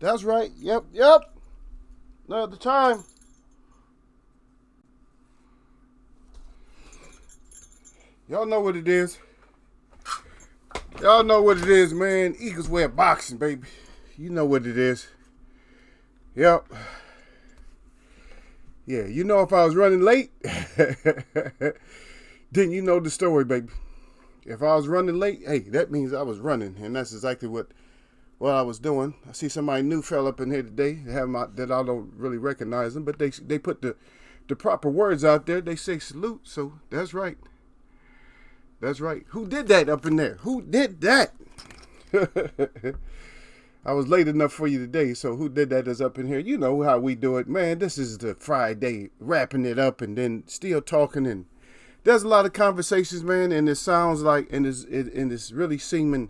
That's right. Yep. Another time. Y'all know what it is. Y'all know what it is, man. Eagles wear boxing, baby. You know what it is. Yep. Yeah, you know if I was running late, then you know the story, baby. If I was running late, hey, that means I was running, and that's exactly what I was doing. I see somebody new fell up in here today that I don't really recognize them, but they put the proper words out there. They say salute, so that's right. That's right. Who did that up in there? Who did that? I was late enough for you today, so who did that is up in here. You know how we do it, man. This is the Friday, wrapping it up and then still talking, and there's a lot of conversations, man, and it sounds like, and it's really seeming,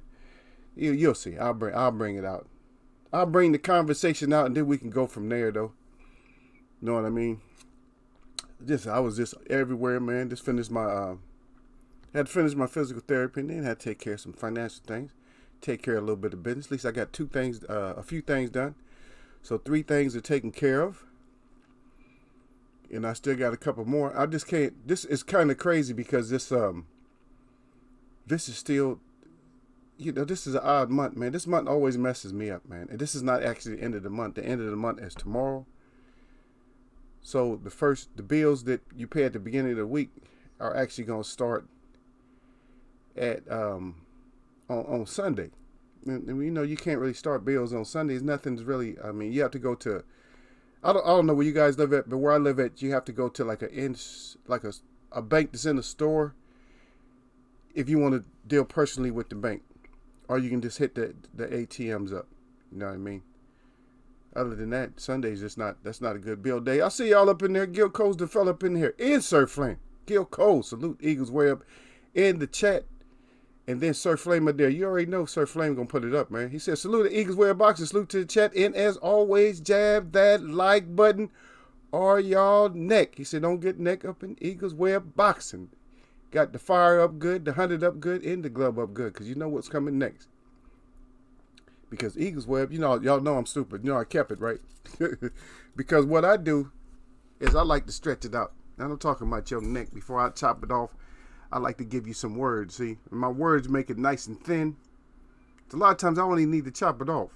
you'll see. I'll bring it out. I'll bring the conversation out, and then we can go from there, though. You know what I mean? I was just everywhere, man. Just finished my, had to finish my physical therapy, and then had to take care of some financial things. Take care of a little bit of business. At least I got a few things done. So 3 things are taken care of. And I still got a couple more. I just can't, this is kind of crazy because this is still, this is an odd month, man. This month always messes me up, man. And this is not actually the end of the month. The end of the month is tomorrow. So the bills that you pay at the beginning of the week are actually going to start at, on Sunday. And you can't really start bills on Sundays. Nothing's really, you have to go to, I don't know where you guys live at, but where I live at, you have to go to like a bank that's in the store if you want to deal personally with the bank. Or you can just hit the ATMs up. You know what I mean? Other than that, Sunday's that's not a good bill day. I see y'all up in there. Gil Cole's the fella up in here. And Sir Flame. Gil Cole, salute Eagles way up in the chat. And then Sir Flame up there. You already know Sir Flame gonna put it up, man. He said, salute the Eagles wear boxing. Salute to the chat. And as always, jab that like button or y'all neck. He said, don't get neck up in Eagles wear boxing. Got the fire up good, the 100 up good, and the glove up good. Because you know what's coming next. Because Eagles web, y'all know I'm stupid. I kept it, right? Because what I do is I like to stretch it out. Now, I'm talking about your neck. Before I chop it off, I like to give you some words, see? And my words make it nice and thin. So a lot of times I only need to chop it off.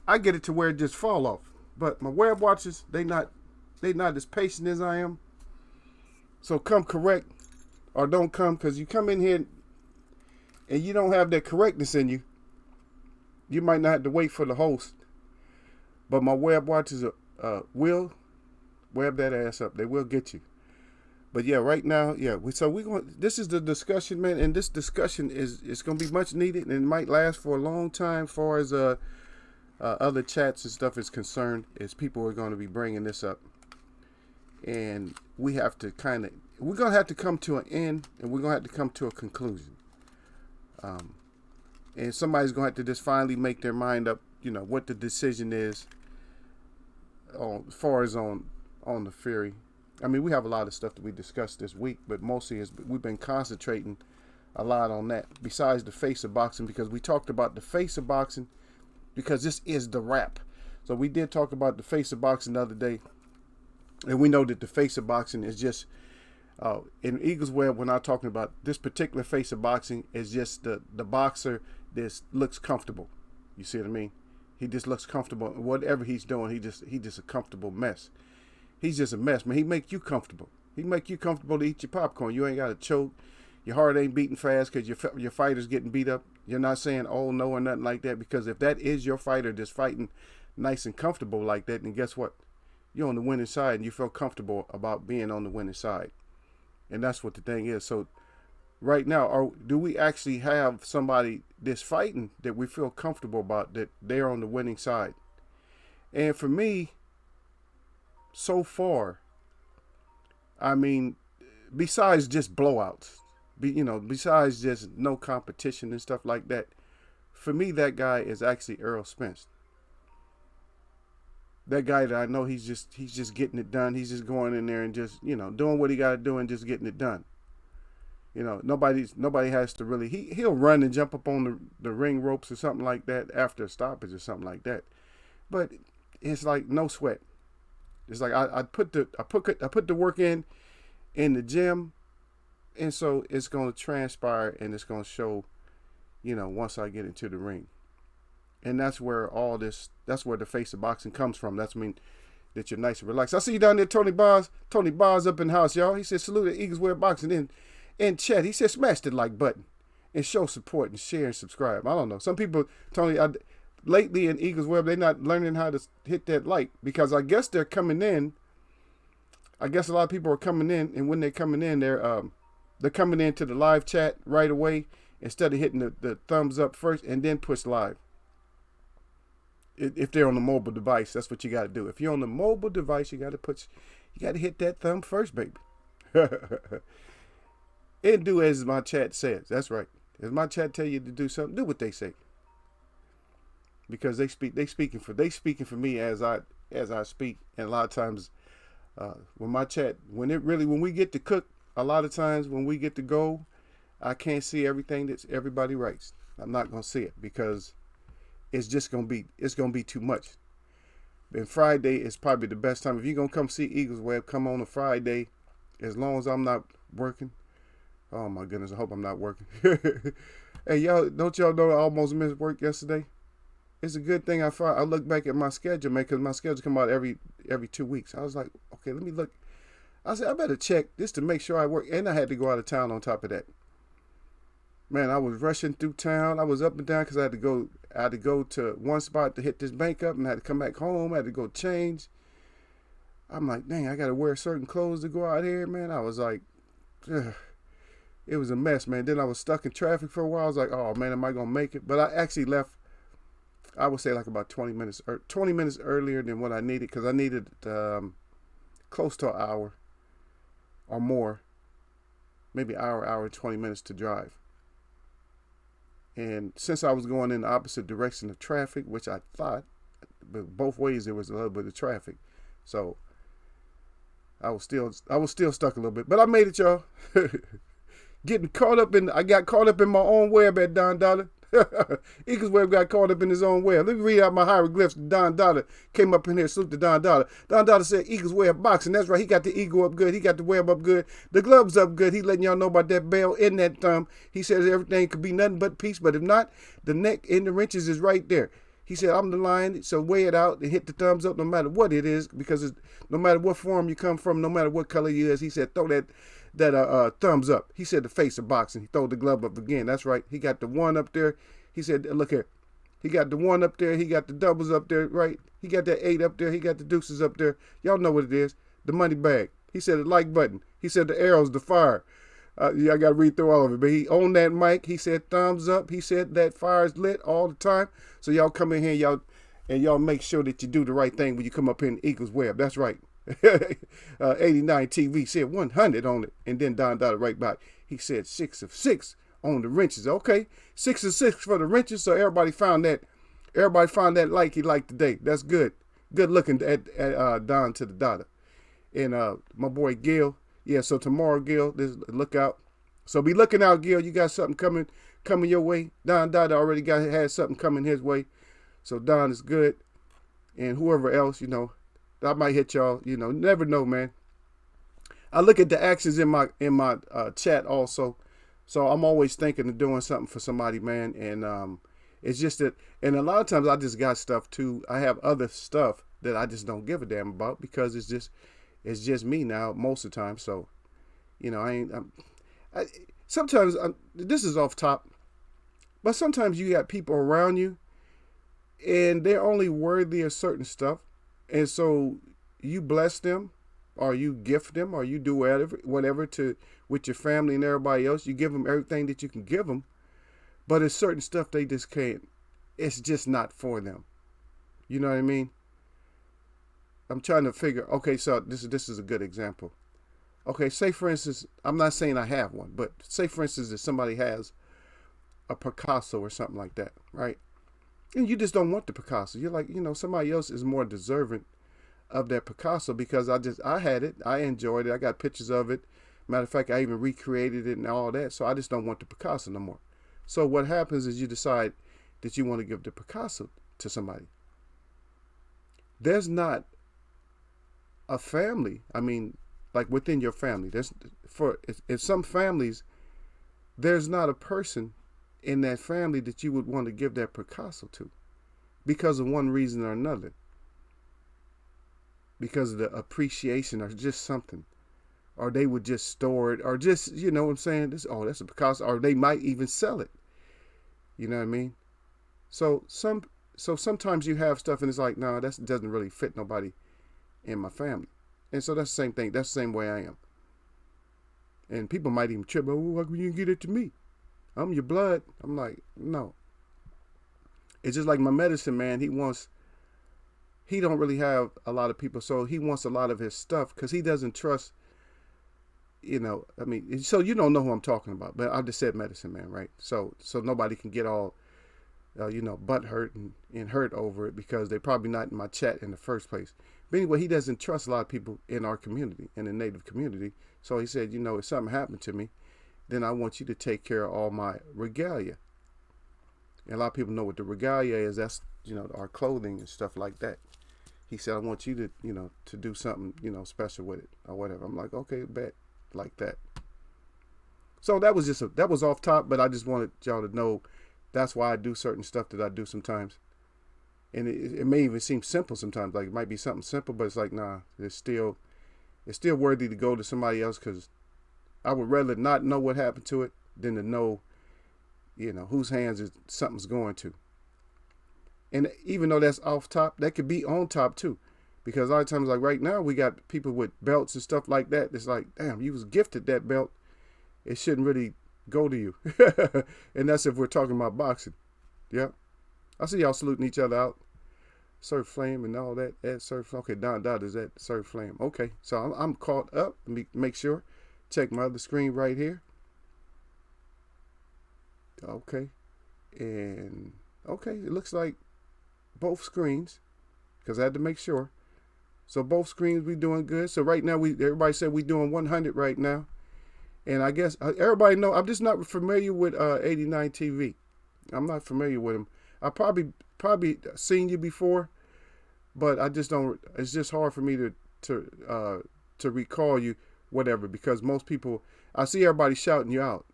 I get it to where it just fall off. But my web watchers, they not as patient as I am. So come correct or don't come, because you come in here and you don't have that correctness in you. You might not have to wait for the host. But my web watchers will web that ass up. They will get you. But yeah, right now, yeah. This is the discussion, man, and this discussion is going to be much needed, and it might last for a long time. As far as other chats and stuff is concerned, is people are going to be bringing this up, and we're going to have to come to an end, and we're going to have to come to a conclusion. And somebody's going to have to just finally make their mind up, what the decision is, as far as on the Fury. We have a lot of stuff that we discussed this week, but mostly we've been concentrating a lot on that. Besides the face of boxing, because we talked about the face of boxing, because this is the wrap. So we did talk about the face of boxing the other day, and we know that the face of boxing is just, in Eagles web, when I'm talking about this particular face of boxing, is just the boxer that looks comfortable. You see what I mean? He just looks comfortable. Whatever he's doing, he just a comfortable mess. He's just a mess, man. He make you comfortable. He make you comfortable to eat your popcorn. You ain't got to choke. Your heart ain't beating fast because your fighter's getting beat up. You're not saying, oh, no, or nothing like that. Because if that is your fighter just fighting nice and comfortable like that, then guess what? You're on the winning side, and you feel comfortable about being on the winning side. And that's what the thing is. So right now, do we actually have somebody that's fighting that we feel comfortable about, that they're on the winning side? And for me, so far, besides just blowouts, besides just no competition and stuff like that, for me, that guy is actually Errol Spence. That guy that I know, he's just getting it done. He's just going in there and just, doing what he got to do and just getting it done. Nobody has to really, he'll run and jump up on the ring ropes or something like that after a stoppage or something like that. but it's like no sweat. It's like I put the work in the gym, and so it's going to transpire and it's going to show, once I get into the ring. And that's where that's where the face of boxing comes from. That's that you're nice and relaxed. I see you down there, Tony Bars. Tony Bars up in the house, y'all. He said, salute at Eagles Wear Boxing in chat. He said, smash the like button and show support and share and subscribe. I don't know. Some people, Tony, lately in Eagles Web, they're not learning how to hit that like, because I guess they're coming in. I guess a lot of people are coming in, and when they're coming in, they're coming into the live chat right away instead of hitting the thumbs up first and then push live. If they're on the mobile device, that's what you got to do. If you're on the mobile device, you got to hit that thumb first, baby. And do as my chat says. That's right. As my chat tell you to do something, do what they say. Because they speaking for me as I speak. And a lot of times, when we get to cook, a lot of times when we get to go, I can't see everything that everybody writes. I'm not gonna see it because it's gonna be too much. And Friday is probably the best time. If you're gonna come see Eagles Web, come on a Friday, as long as I'm not working. Oh my goodness, I hope I'm not working. Hey, y'all, don't y'all know I almost missed work yesterday? It's a good thing I look back at my schedule, man, because my schedule come out every 2 weeks. I was like, okay, let me look. I said, I better check this to make sure I work. And I had to go out of town on top of that. Man, I was rushing through town. I was up and down because I had to go to one spot to hit this bank up, and I had to come back home. I had to go change. I'm like, dang, I got to wear certain clothes to go out here, man. I was like, ugh. It was a mess, man. Then I was stuck in traffic for a while. I was like, oh, man, am I going to make it? But I actually left, I would say like about 20 minutes earlier than what I needed, because I needed close to an hour or more, maybe hour and 20 minutes to drive. And since I was going in the opposite direction of traffic, which I thought, but both ways there was a little bit of traffic. So I was still stuck a little bit, but I made it, y'all. I got caught up in my own web at Don Dollar. Eagles Web got caught up in his own web. Let me read out my hieroglyphs. Don Dollar came up in here, salute to Don Dollar. Don Dollar said Eagles Web Boxing. That's right. He got the eagle up good. He got the web up good. The gloves up good. He letting y'all know about that bell in that thumb. He says everything could be nothing but peace, but if not, the neck in the wrenches is right there. He said, I'm the lion, so weigh it out and hit the thumbs up no matter what it is, because no matter what form you come from, no matter what color you is, he said, throw that thumbs up. He said the face of boxing. He throw the glove up again. That's right. He got the one up there. He said, look here. He got the one up there. He got the doubles up there, right? He got that 8 up there. He got the deuces up there. Y'all know what it is. The money bag. He said the like button. He said the arrows, the fire. Yeah, I got to read through all of it. But he owned that mic. He said thumbs up. He said that fire is lit all the time. So y'all come in here, y'all make sure that you do the right thing when you come up in Eagles Web. That's right. 89 TV said 100 on it, and then Don Dollar right back. He said 6 of 6 on the wrenches. Okay, 6 of 6 for the wrenches. So everybody found that like he liked today. That's good. Good looking at Don to the Dollar. And my boy Gil. Yeah, so tomorrow, Gil, look out. So be looking out, Gil. You got something coming your way. Don Dollar already had something coming his way. So Don is good, and whoever else, I might hit y'all, never know, man. I look at the actions in my chat also. So I'm always thinking of doing something for somebody, man. And it's just that, and a lot of times I just got stuff too. I have other stuff that I just don't give a damn about, because it's just me now most of the time. So, sometimes this is off top, but sometimes you got people around you and they're only worthy of certain stuff. And so you bless them, or you gift them, or you do whatever with your family and everybody else. You give them everything that you can give them, but it's certain stuff they just can't. It's just not for them. You know what I mean? I'm trying to figure. Okay, so this is a good example. Okay, say for instance, I'm not saying I have one, but say for instance that somebody has a Picasso or something like that, right? And you just don't want the Picasso. You're like, somebody else is more deserving of that Picasso, because I had it. I enjoyed it. I got pictures of it. Matter of fact, I even recreated it and all that. So I just don't want the Picasso no more. So what happens is you decide that you want to give the Picasso to somebody. there's not a family. I mean, like within your family, there's in some families, there's not a person in that family that you would want to give that Picasso to because of one reason or another. Because of the appreciation or just something. Or they would just store it, or just, you know what I'm saying? That's a Picasso, or they might even sell it. You know what I mean? So sometimes you have stuff and it's like, no, that doesn't really fit nobody in my family. And so that's the same thing. That's the same way I am. And people might even trip, oh, why can you get it to me? I'm your blood. I'm like, no. It's just like my medicine man. He don't really have a lot of people, so he wants a lot of his stuff because he doesn't trust, you know, I mean, so you don't know who I'm talking about, but I just said medicine man, right? So nobody can get all, butt hurt and hurt over it because they're probably not in my chat in the first place. But anyway, he doesn't trust a lot of people in our community, in the Native community. So he said, if something happened to me, then I want you to take care of all my regalia. And a lot of people know what the regalia is. That's, our clothing and stuff like that. He said, I want you to, to do something, special with it or whatever. I'm like, okay, bet, like that. So that was off top, but I just wanted y'all to know that's why I do certain stuff that I do sometimes. And it may even seem simple sometimes, like it might be something simple, but it's like, nah, it's still worthy to go to somebody else because I would rather not know what happened to it than to know, whose hands something's going to. And even though that's off top, that could be on top too. Because a lot of times, like right now, we got people with belts and stuff like that. It's like, damn, you was gifted that belt. It shouldn't really go to you. And that's if we're talking about boxing. Yeah. I see y'all saluting each other out. Surf Flame and all that. At Surf Flame. Okay, Don Dot is at Surf Flame. Okay, so I'm caught up. Let me make sure. Check my other screen right here. Okay. And, okay, it looks like both screens, because I had to make sure. So both screens we doing good. So right now everybody said we doing 100 right now, and I guess everybody know I'm just not familiar with 89 TV. I'm not familiar with him. I probably seen you before, but I just don't. It's just hard for me to recall you, whatever, because most people I see everybody shouting you out.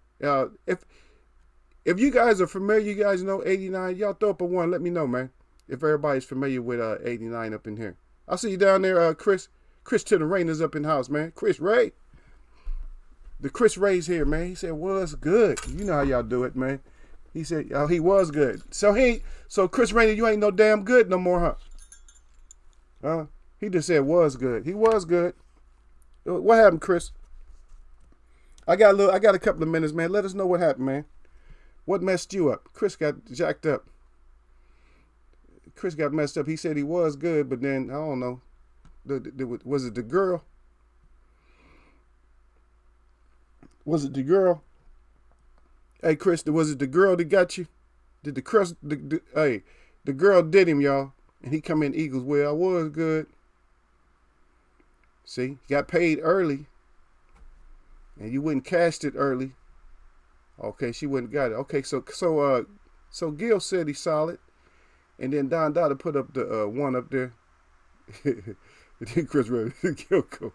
If you guys are familiar, you guys know 89. Y'all throw up a one. Let me know, man. If everybody's familiar with 89 up in here. I see you down there, Chris. Chris to the Rainers up in the house, man. Chris Ray. The Chris Ray's here, man. He said, was good. You know how y'all do it, man. He said, oh, he was good. So Chris Rainer, you ain't no damn good no more, huh? He just said was good. He was good. What happened, Chris? I got a couple of minutes, man. Let us know what happened, man. What messed you up? Chris got jacked up. Chris got messed up. He said he was good, but then, I don't know. Was it the girl? Was it the girl? Hey, Chris, was it the girl that got you? Did the girl did him, y'all. And he come in Eagles. Well, I was good. See, got paid early. And you wouldn't cashed it early. Okay, she wouldn't got it. Okay, so Gil said he's solid. And then Don Dada put up the one up there. Chris Ray, Gil go,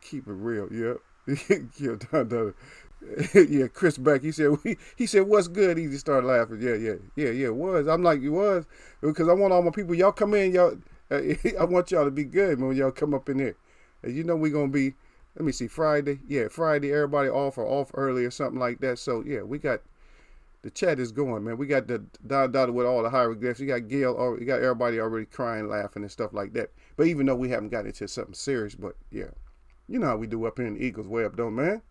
keep it real, yeah. Gil Don Dada. Yeah, Chris back. He said, what's good? He just started laughing. Yeah, it was. I'm like, it was. Because I want all my people, y'all come in, y'all. I want y'all to be good, man, when y'all come up in here. And you know we're going to be, let me see, Friday. Yeah, Friday, everybody off early or something like that. So, yeah, we got, the chat is going, man. We got the Don Dada with all the hieroglyphs. You got Gail, you got everybody already crying, laughing, and stuff like that. But even though we haven't got into something serious, but yeah. You know how we do up here in the Eagles way up, though, man.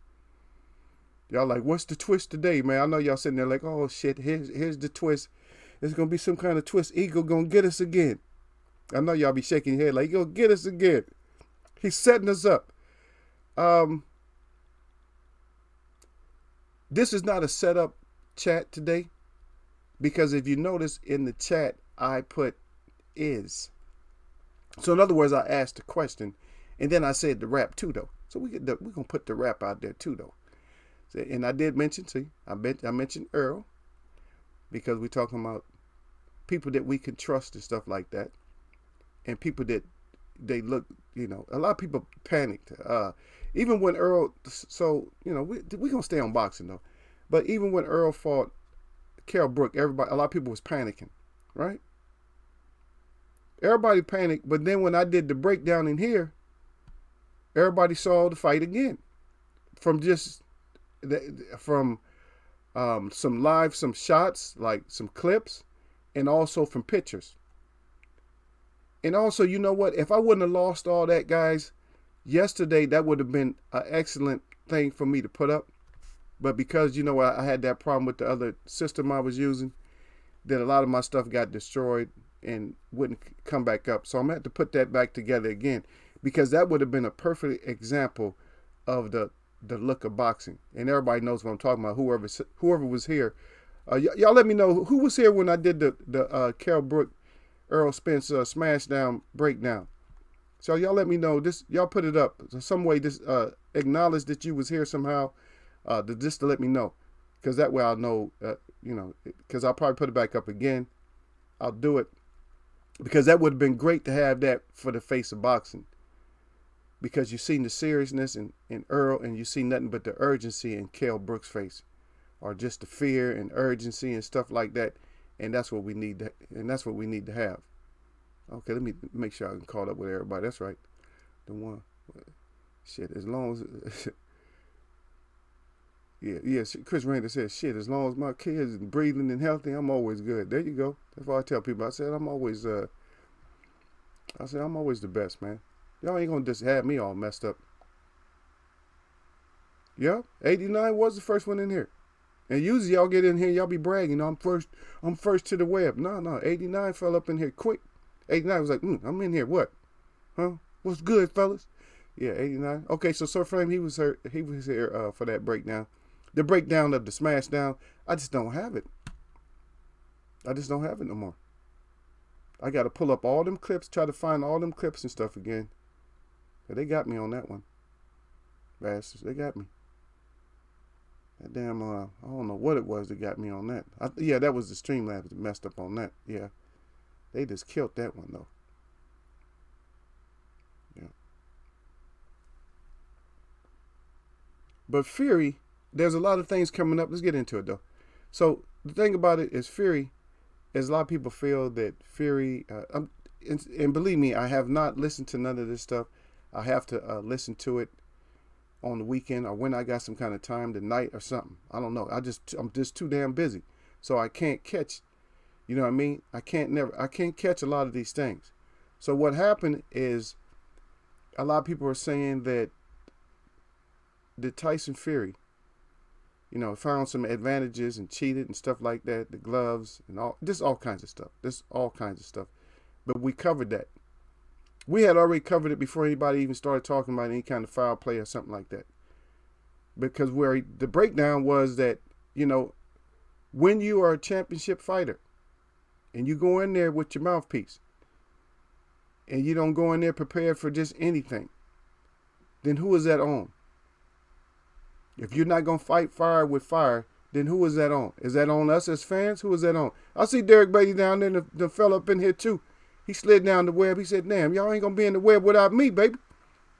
Y'all like, what's the twist today, man? I know y'all sitting there like, oh, shit, here's the twist. There's going to be some kind of twist. Eagle going to get us again. I know y'all be shaking your head like, he'll get us again. He's setting us up. This is not a setup chat today, because if you notice in the chat, I put is. So in other words, I asked the question, and then I said the rap too, though. So we're going to put the rap out there too, though. And I did mention, I mentioned Earl, because we're talking about people that we can trust and stuff like that. and people that they look, a lot of people panicked. Even when Earl, so we gonna stay on boxing though, but even when Earl fought Kell Brook, a lot of people was panicking, right? Everybody panicked, but then when I did the breakdown in here, everybody saw the fight again from some shots, like some clips, and also from pictures. And also, you know what? If I wouldn't have lost all that, guys, yesterday, that would have been an excellent thing for me to put up. But because, I had that problem with the other system I was using, then a lot of my stuff got destroyed and wouldn't come back up. So I'm going to have to put that back together again, because that would have been a perfect example of the look of boxing. And everybody knows what I'm talking about, whoever was here. Y'all let me know who was here when I did the Kell Brook Earl Spence Smashdown breakdown. So y'all let me know. Y'all put it up some way. Acknowledge that you was here somehow, just to let me know, because that way I'll know. Because I'll probably put it back up again. I'll do it because that would have been great to have that for the face of boxing. Because you've seen the seriousness in Earl, and you see nothing but the urgency in Kell Brook's face, or just the fear and urgency and stuff like that. And that's what we need to have. Okay, let me make sure I can call up with everybody. That's right. The one. Shit, as long as... yeah, Chris Randall said, shit, as long as my kids are breathing and healthy, I'm always good. There you go. That's what I tell people. I said, I'm always the best, man. Y'all ain't gonna just have me all messed up. Yeah, 89 was the first one in here. And usually y'all get in here, y'all be bragging, I'm first to the web. No, 89 fell up in here quick. 89 was like, I'm in here, what? Huh? What's good, fellas? Yeah, 89. Okay, so Sir Frame, he was here for that breakdown. The breakdown of the Smashdown, I just don't have it. I just don't have it no more. I got to pull up all them clips, try to find all them clips and stuff again. Yeah, they got me on that one. Bastards, they got me. That damn, I don't know what it was that got me on that. Yeah, that was the Streamlabs that messed up on that. Yeah. They just killed that one, though. Yeah. But Fury, there's a lot of things coming up. Let's get into it, though. So, the thing about it is Fury, is a lot of people feel that Fury, and believe me, I have not listened to none of this stuff. I have to listen to it on the weekend, or when I got some kind of time tonight or something. I don't know. I'm just too damn busy. So I can't catch, you know what I mean? I can't catch a lot of these things. So what happened is a lot of people are saying that the Tyson Fury, found some advantages and cheated and stuff like that, the gloves and all kinds of stuff. But we covered that. We had already covered it before anybody even started talking about any kind of foul play or something like that. Because where the breakdown was that, when you are a championship fighter and you go in there with your mouthpiece and you don't go in there prepared for just anything, then who is that on? If you're not going to fight fire with fire, then who is that on? Is that on us as fans? Who is that on? I see Derek Beatty down there, the fella up in here too. He slid down the web. He said, damn, y'all ain't going to be in the web without me, baby.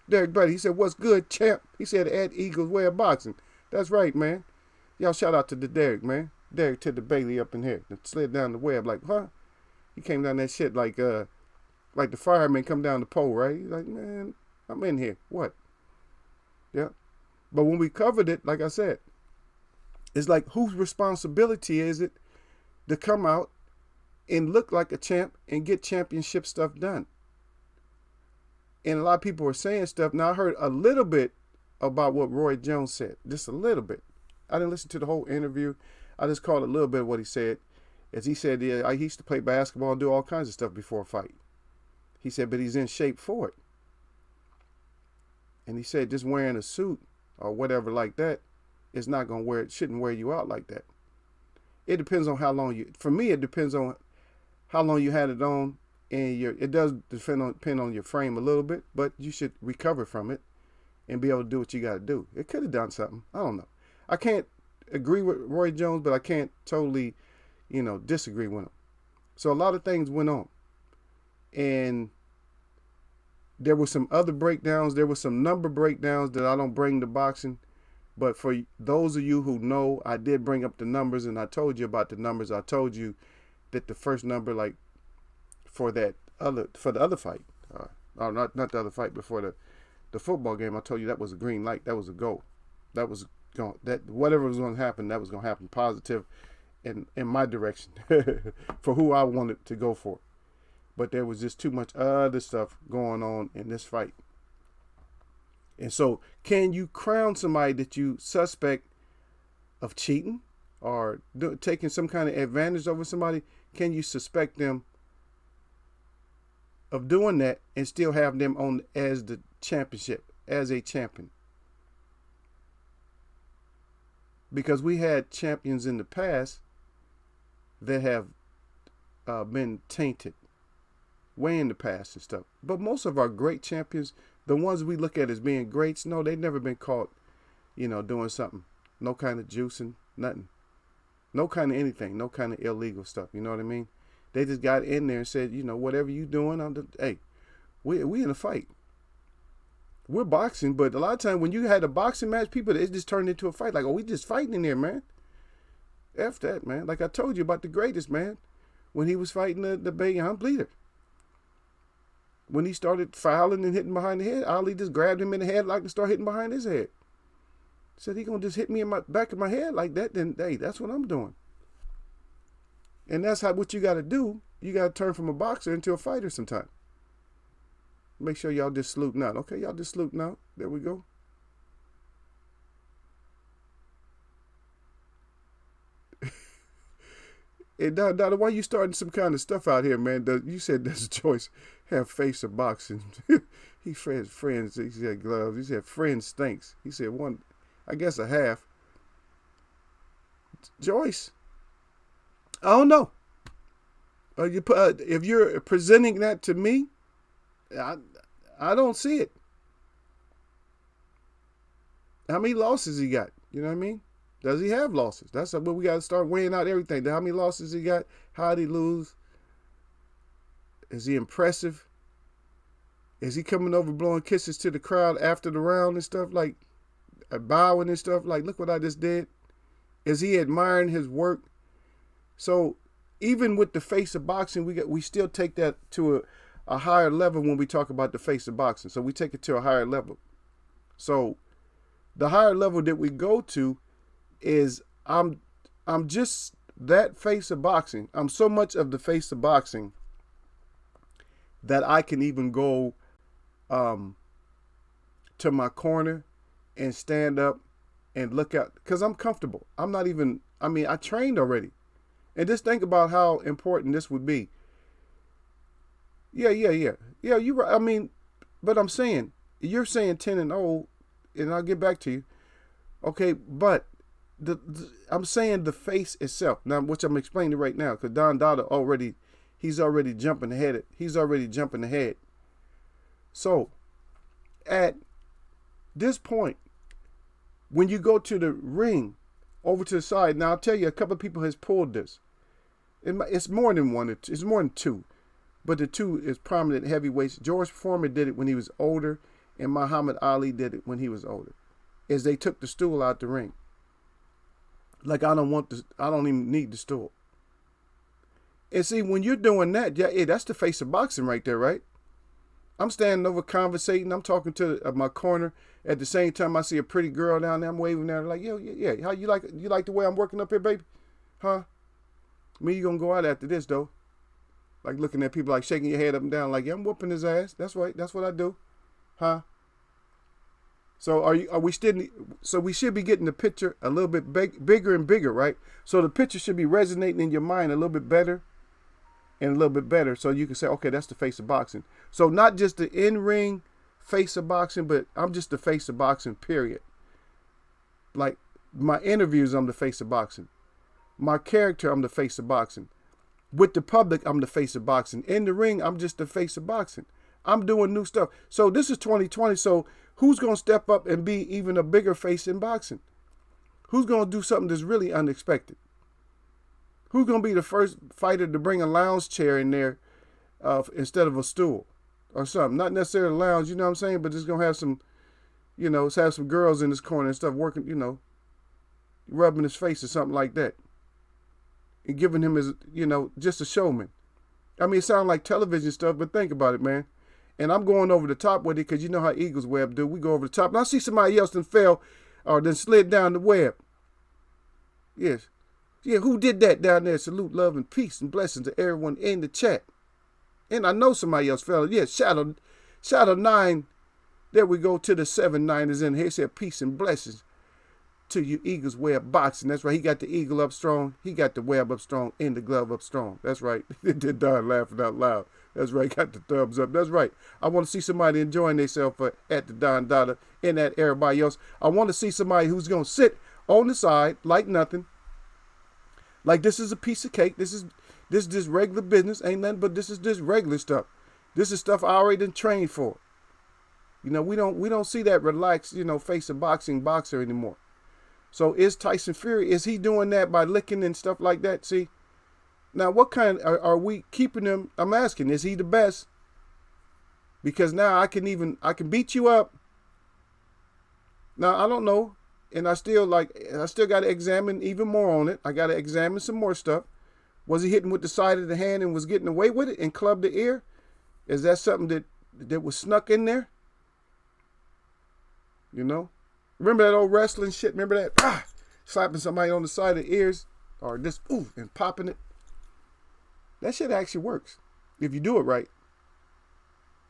Derek Beatty, he said, what's good, champ? He said, at Eagles Way of Boxing. That's right, man. Y'all shout out to the Derek, man. Derek to the Bailey up in here. That slid down the web like, huh? He came down that shit like the fireman come down the pole, right? He's like, man, I'm in here. What? Yeah. But when we covered it, like I said, it's like, whose responsibility is it to come out and look like a champ and get championship stuff done? And a lot of people are saying stuff. Now, I heard a little bit about what Roy Jones said. Just a little bit. I didn't listen to the whole interview. I just caught a little bit of what he said. As he said, yeah, I used to play basketball and do all kinds of stuff before a fight. He said, but he's in shape for it. And he said, just wearing a suit or whatever like that is not going to shouldn't wear you out like that. It depends on how long for me, it depends on how long you had it on, and it does depend on your frame a little bit, but you should recover from it and be able to do what you got to do. It could have done something. I don't know. I can't agree with Roy Jones, but I can't totally, disagree with him. So a lot of things went on. And There were some other breakdowns. There were some number breakdowns that I don't bring to boxing. But for those of you who know, I did bring up the numbers, and I told you about the numbers. I told you that the first number, like for the other fight, not the other fight, but for the football game, I told you that was a green light. That was a go. That was going, that whatever was going to happen, that was going to happen positive in my direction for who I wanted to go for. But there was just too much other stuff going on in this fight. And so, can you crown somebody that you suspect of cheating or taking some kind of advantage over somebody? Can you suspect them of doing that and still have them on as the championship, as a champion? Because we had champions in the past that have been tainted way in the past and stuff. But most of our great champions, the ones we look at as being greats, no, they've never been caught, doing something. No kind of juicing, nothing. No kind of anything, no kind of illegal stuff. You know what I mean? They just got in there and said, whatever you doing, hey, we in a fight. We're boxing, but a lot of times when you had a boxing match, people, it just turned into a fight. Like, oh, we just fighting in there, man. F that, man. Like I told you about the greatest, man. When he was fighting the Bayern bleeder. When he started fouling and hitting behind the head, Ali just grabbed him in the headlock and started hitting behind his head. Said he gonna just hit me in my back of my head like that, then hey, that's what I'm doing. And that's what you gotta do. You gotta turn from a boxer into a fighter sometime. Make sure y'all just saluting out. Okay, y'all just saluting out. There we go. And Donna, why you starting some kind of stuff out here, man? You said there's a choice. Have face of boxing. He friends. He said gloves. He said friends stinks. He said one, I guess a half. Joyce, I don't know. If you're presenting that to me, I don't see it. How many losses he got? You know what I mean? Does he have losses? That's what we got to start weighing out everything. How many losses he got? How did he lose? Is he impressive? Is he coming over blowing kisses to the crowd after the round and stuff, like bowing and stuff, like, look what I just did? Is he admiring his work? So even with the face of boxing, we still take that to a higher level when we talk about the face of boxing. So we take it to a higher level. So the higher level that we go to is I'm just that face of boxing. I'm so much of the face of boxing that I can even go to my corner and stand up and look out because I'm comfortable. I trained already. And just think about how important this would be. Yeah, you're right. But I'm saying, you're saying 10-0, and I'll get back to you. Okay, but I'm saying the face itself now, which I'm explaining right now, because Don Dada he's already jumping ahead. So at this point, when you go to the ring, over to the side, now I'll tell you, a couple of people has pulled this. It's more than one. It's more than two, but the two is prominent heavyweights. George Foreman did it when he was older, and Muhammad Ali did it when he was older. Is they took the stool out the ring. Like, I don't even need the stool. And see, when you're doing that, that's the face of boxing right there, right? I'm standing over conversating. I'm talking to my corner. At the same time, I see a pretty girl down there. I'm waving at her like, yeah. How you like the way I'm working up here, baby? Huh? Me, you gonna go out after this, though. Like looking at people, like shaking your head up and down, like, yeah, I'm whooping his ass. That's right. That's what I do. Huh? So we should be getting the picture a little bit bigger and bigger, right? So the picture should be resonating in your mind a little bit better and a little bit better. So you can say, okay, that's the face of boxing. So not just the in-ring face of boxing, but I'm just the face of boxing, period. Like my interviews, I'm the face of boxing. My character, I'm the face of boxing. With the public, I'm the face of boxing. In the ring, I'm just the face of boxing. I'm doing new stuff. So this is 2020. So who's going to step up and be even a bigger face in boxing? Who's going to do something that's really unexpected? Who's going to be the first fighter to bring a lounge chair in there instead of a stool? or something. Not necessarily a lounge, you know what I'm saying? But just gonna have some, let's have some girls in this corner and stuff working, rubbing his face or something like that. And giving him his, just a showman. I mean, it sounds like television stuff, but think about it, man. And I'm going over the top with it because you know how Eagles web do. We go over the top. And I see somebody else that fell or then slid down the web. Yes. Yeah, who did that down there? Salute, love, and peace and blessings to everyone in the chat. And I know somebody else fell. Yeah, Shadow 9. There we go to the 7-9ers in here. He said peace and blessings to you Eagles web boxing. That's right. He got the eagle up strong. He got the web up strong and the glove up strong. That's right. Did Don laughing out loud. That's right. Got the thumbs up. That's right. I want to see somebody enjoying themselves at the Don Dada and at everybody else. I want to see somebody who's going to sit on the side like nothing. Like this is a piece of cake. This is just regular business. Ain't nothing but this is just regular stuff. This is stuff I already done trained for. We don't see that relaxed, face a boxing boxer anymore. So is Tyson Fury, is he doing that by licking and stuff like that? See, now what kind are we keeping him? I'm asking, is he the best? Because now I can beat you up. Now I don't know, and I still got to examine even more on it. I got to examine some more stuff. Was he hitting with the side of the hand and was getting away with it and clubbed the ear? Is that something that was snuck in there? Remember that old wrestling shit? Remember that? Slapping somebody on the side of the ears or just and popping it. That shit actually works if you do it right.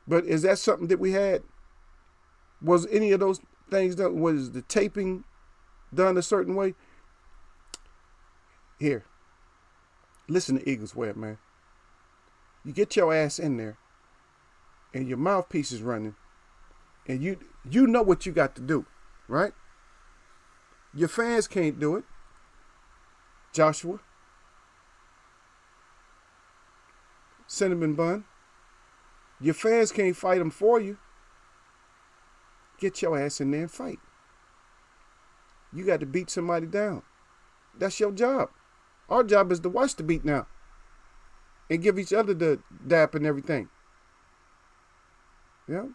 But is that something that we had? Was any of those things done? Was the taping done a certain way? Here. Listen to Eagles Web, man. You get your ass in there and your mouthpiece is running and you know what you got to do. Right? Your fans can't do it. Joshua. Cinnamon Bun. Your fans can't fight them for you. Get your ass in there and fight. You got to beat somebody down. That's your job. Our job is to watch the beat now. And give each other the dap and everything. Yeah?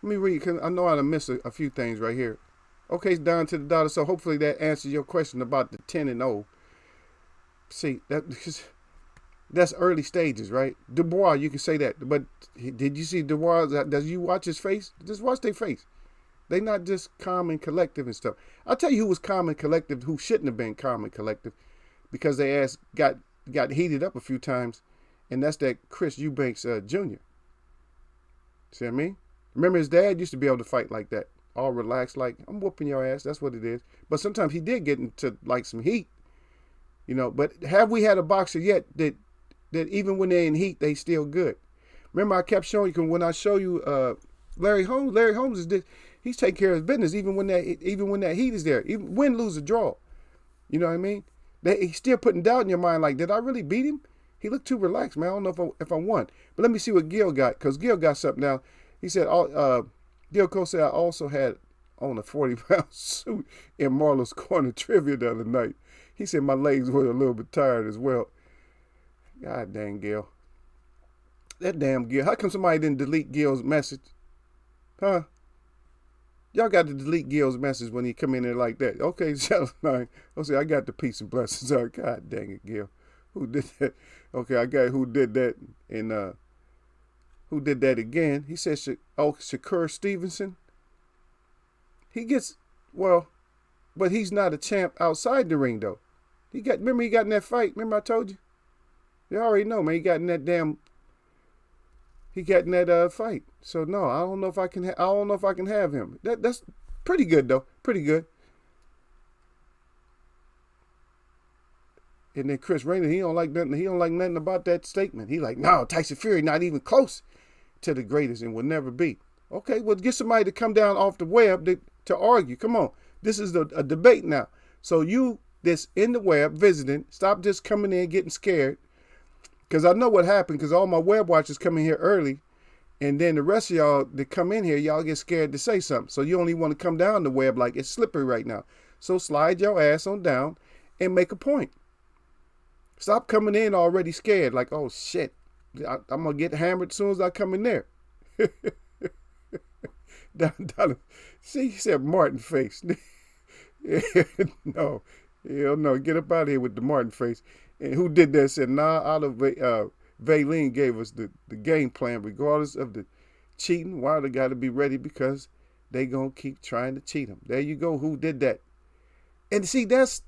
Let me read, because I know I missed a few things right here. Okay, it's down to the dollar, so hopefully that answers your question about the 10-0. See, that's early stages, right? Dubois, you can say that. But did you see Dubois? Does you watch his face? Just watch their face. They not just calm and collective and stuff. I'll tell you who was calm and collective, who shouldn't have been calm and collective, because they ass got heated up a few times, and that's that Chris Eubanks Jr. See what I mean? Remember his dad used to be able to fight like that. All relaxed, like, I'm whooping your ass. That's what it is. But sometimes he did get into, like, some heat. But have we had a boxer yet that even when they're in heat, they still good? Remember, I kept showing you, when I show you Larry Holmes is this, he's taking care of his business even when that heat is there. Even win, lose, or draw. You know what I mean? He's still putting doubt in your mind, like, did I really beat him? He looked too relaxed, man. I don't know if I won. But let me see what Gil got, because Gil got something now. He said, Gil Cole said, I also had on a 40-pound suit in Marlo's Corner trivia the other night. He said my legs were a little bit tired as well. God dang, Gil. That damn Gil. How come somebody didn't delete Gil's message? Huh? Y'all got to delete Gil's message when he come in there like that. Okay, Shadow 9. I'll say, I got the peace and blessings. God dang it, Gil. Who did that? Okay, I got who did that and who did that again. He said, Shakur Stevenson. He gets, well, but he's not a champ outside the ring, though. Remember he got in that fight? Remember I told you? You already know, man. He got in that fight. So no, I don't know if I can have him. That's pretty good, though. Pretty good. And then Chris Raynor, he don't like nothing about that statement. He like, no, Tyson Fury not even close to the greatest and will never be. Okay, well, get somebody to come down off the web to argue. Come on. This is a debate now. So you that's in the web visiting, stop just coming in getting scared. Because I know what happened, because all my web watchers come in here early, and then the rest of y'all that come in here, y'all get scared to say something. So you only want to come down the web like it's slippery right now. So slide your ass on down and make a point. Stop coming in already scared, like, oh shit, I'm going to get hammered as soon as I come in there. See, he said Martin face. No, hell no. Get up out of here with the Martin face. And who did that said, nah, Valine gave us the game plan regardless of the cheating. Wilder got to be ready because they going to keep trying to cheat him. There you go. Who did that? And see, that's,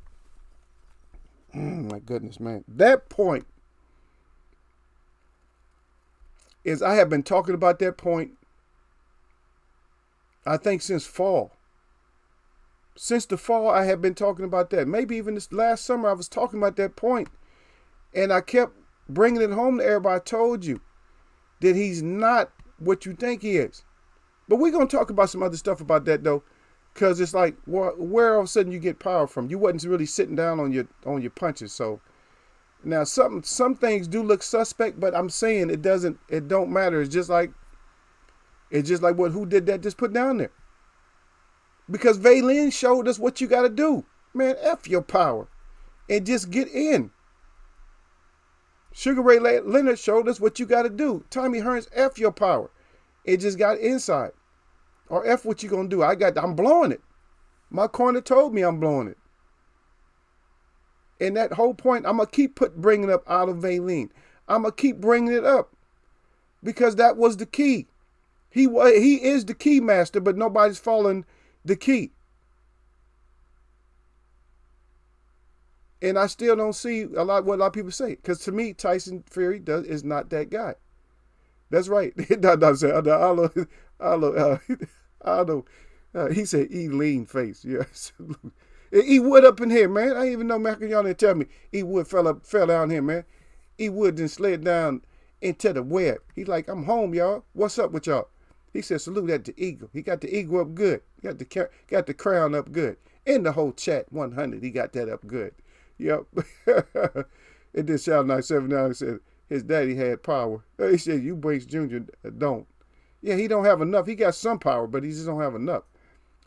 my goodness, man. That point is, I have been talking about that point, I think, since fall. Since the fall, I have been talking about that. Maybe even this last summer, I was talking about that point. And I kept bringing it home to everybody. I told you that he's not what you think he is. But we're going to talk about some other stuff about that, though. Because it's like, where all of a sudden you get power from? You wasn't really sitting down on your punches. So now some things do look suspect, but I'm saying it don't matter. It's just like what who did that just put down there. Because Vaylin showed us what you got to do. Man, F your power and just get in. Sugar Ray Leonard showed us what you got to do. Tommy Hearns, F your power. It just got inside. Or F what you going to do. I'm blowing it. My corner told me I'm blowing it. And that whole point, I'm going to keep bringing up out of Vaylin. I'm going to keep bringing it up. Because that was the key. He is the key master, but nobody's following the key. And I still don't see what a lot of people say. Because to me, Tyson Fury is not that guy. That's right. He said, "E lean face." Yes, E Wood up in here, man. I didn't even know Macaroni didn't tell me E Wood fell down here, man. E Wood then slid down into the web. He's like, "I'm home, y'all. What's up with y'all?" He said, "Salute at the eagle." He got the eagle up good. Got the crown up good. And the whole chat 100, he got that up good. Yep. It did shout 979. He said his daddy had power. He said, "You Banks Jr. don't." Yeah, he don't have enough. He got some power, but he just don't have enough.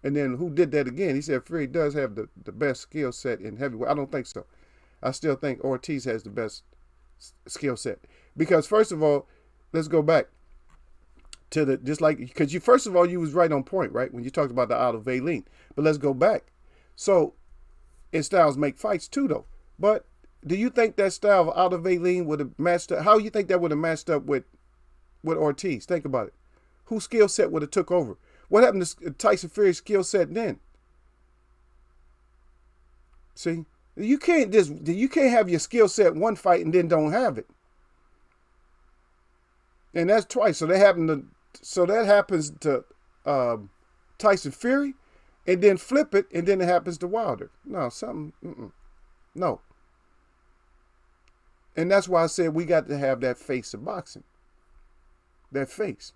And then who did that again? He said Fury does have the best skill set in heavyweight. I don't think so. I still think Ortiz has the best skill set. Because first of all, let's go back to because first of all, you was right on point, right? When you talked about the out of Vaylin. But let's go back. So, and styles make fights too, though. But do you think that style of out of Vaylin would have matched up? How you think that would have matched up with Ortiz? Think about it. Whose skill set would have took over? What happened to Tyson Fury's skill set then? See, you can't have your skill set one fight and then don't have it. And that's twice. So that happens to Tyson Fury, and then flip it, and then it happens to Wilder. No, no. And that's why I said we got to have that face of boxing. That face.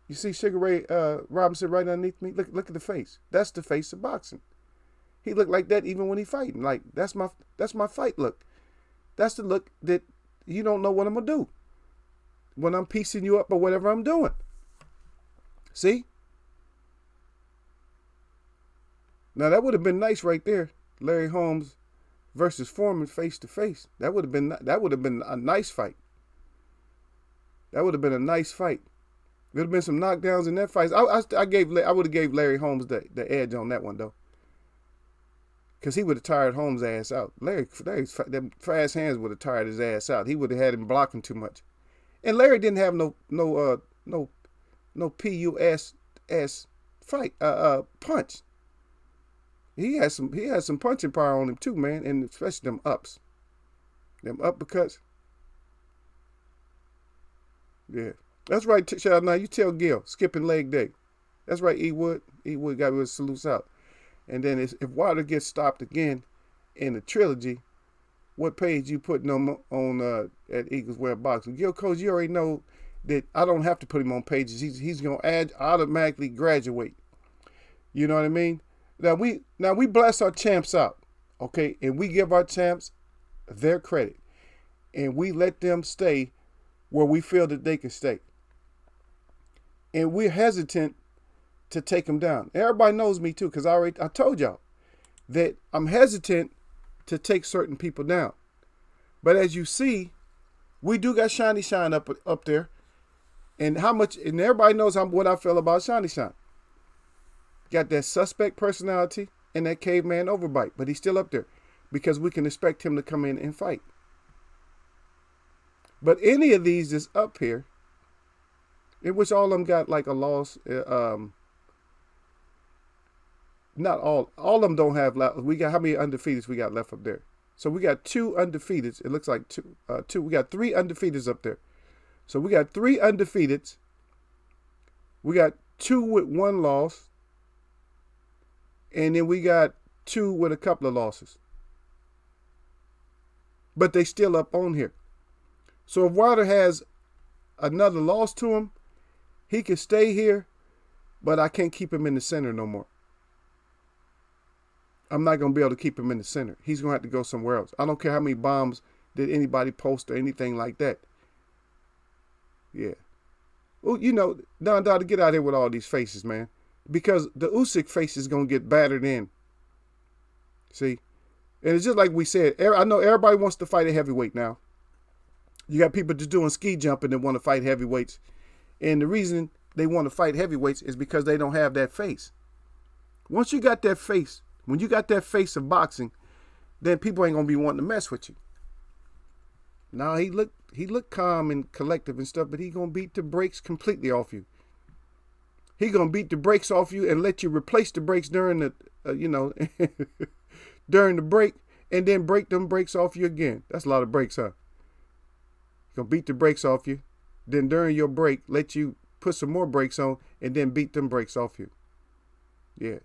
You see Sugar Ray Robinson right underneath me? Look at the face. That's the face of boxing. He looked like that even when he fighting. Like, that's my fight look. That's the look that you don't know what I'm going to do when I'm piecing you up or whatever I'm doing. See? Now, that would have been nice right there. Larry Holmes versus Foreman face to face. That would have been a nice fight. That would have been a nice fight. There would have been some knockdowns in that fight. I would have gave Larry Holmes the edge on that one, though. Because he would have tired Holmes' ass out. Larry's them fast hands would have tired his ass out. He would have had him blocking too much. And Larry didn't have no PUS fight punch. He had some punching power on him too, man, and especially them ups. Them uppercuts. Yeah. That's right, child. Now you tell Gil, skipping leg day. That's right, E Wood. E Wood got his salutes out. And then if Wilder gets stopped again in the trilogy, what page you putting on at Eagles Web Boxing? Gil Coach, you already know that I don't have to put him on pages. He's gonna automatically graduate. You know what I mean? Now we bless our champs out, okay, and we give our champs their credit, and we let them stay where we feel that they can stay. And we're hesitant to take them down. Everybody knows me too, because I told y'all that I'm hesitant to take certain people down. But as you see, We do got Shiny Shine up there. And how much, and everybody knows what I feel about Shiny Shine. Got that suspect personality and that caveman overbite, but he's still up there because we can expect him to come in and fight. But any of these is up here, in which all of them got like a loss. Not all of them don't have. We got how many undefeateds we got left up there? So we got 2 undefeateds. It looks like two. We got 3 undefeateds up there. So we got 3 undefeateds. We got 2 with 1 loss. And then we got 2 with a couple of losses. But they still up on here. So if Wilder has another loss to him, he can stay here, but I can't keep him in the center no more. I'm not going to be able to keep him in the center. He's going to have to go somewhere else. I don't care how many bombs did anybody post or anything like that. Yeah. Well, you know, Don Dada, get out here with all these faces, man. Because the Usyk face is going to get battered in. See? And it's just like we said. I know everybody wants to fight a heavyweight now. You got people just doing ski jumping that want to fight heavyweights. And the reason they want to fight heavyweights is because they don't have that face. Once you got that face, when you got that face of boxing, then people ain't going to be wanting to mess with you. Now, he looked calm and collective and stuff, but he going to beat the brakes completely off you. He going to beat the brakes off you and let you replace the brakes during the, during the break, and then break them brakes off you again. That's a lot of brakes, huh? He's going to beat the brakes off you. Then during your break, let you put some more brakes on and then beat them brakes off you. Yeah.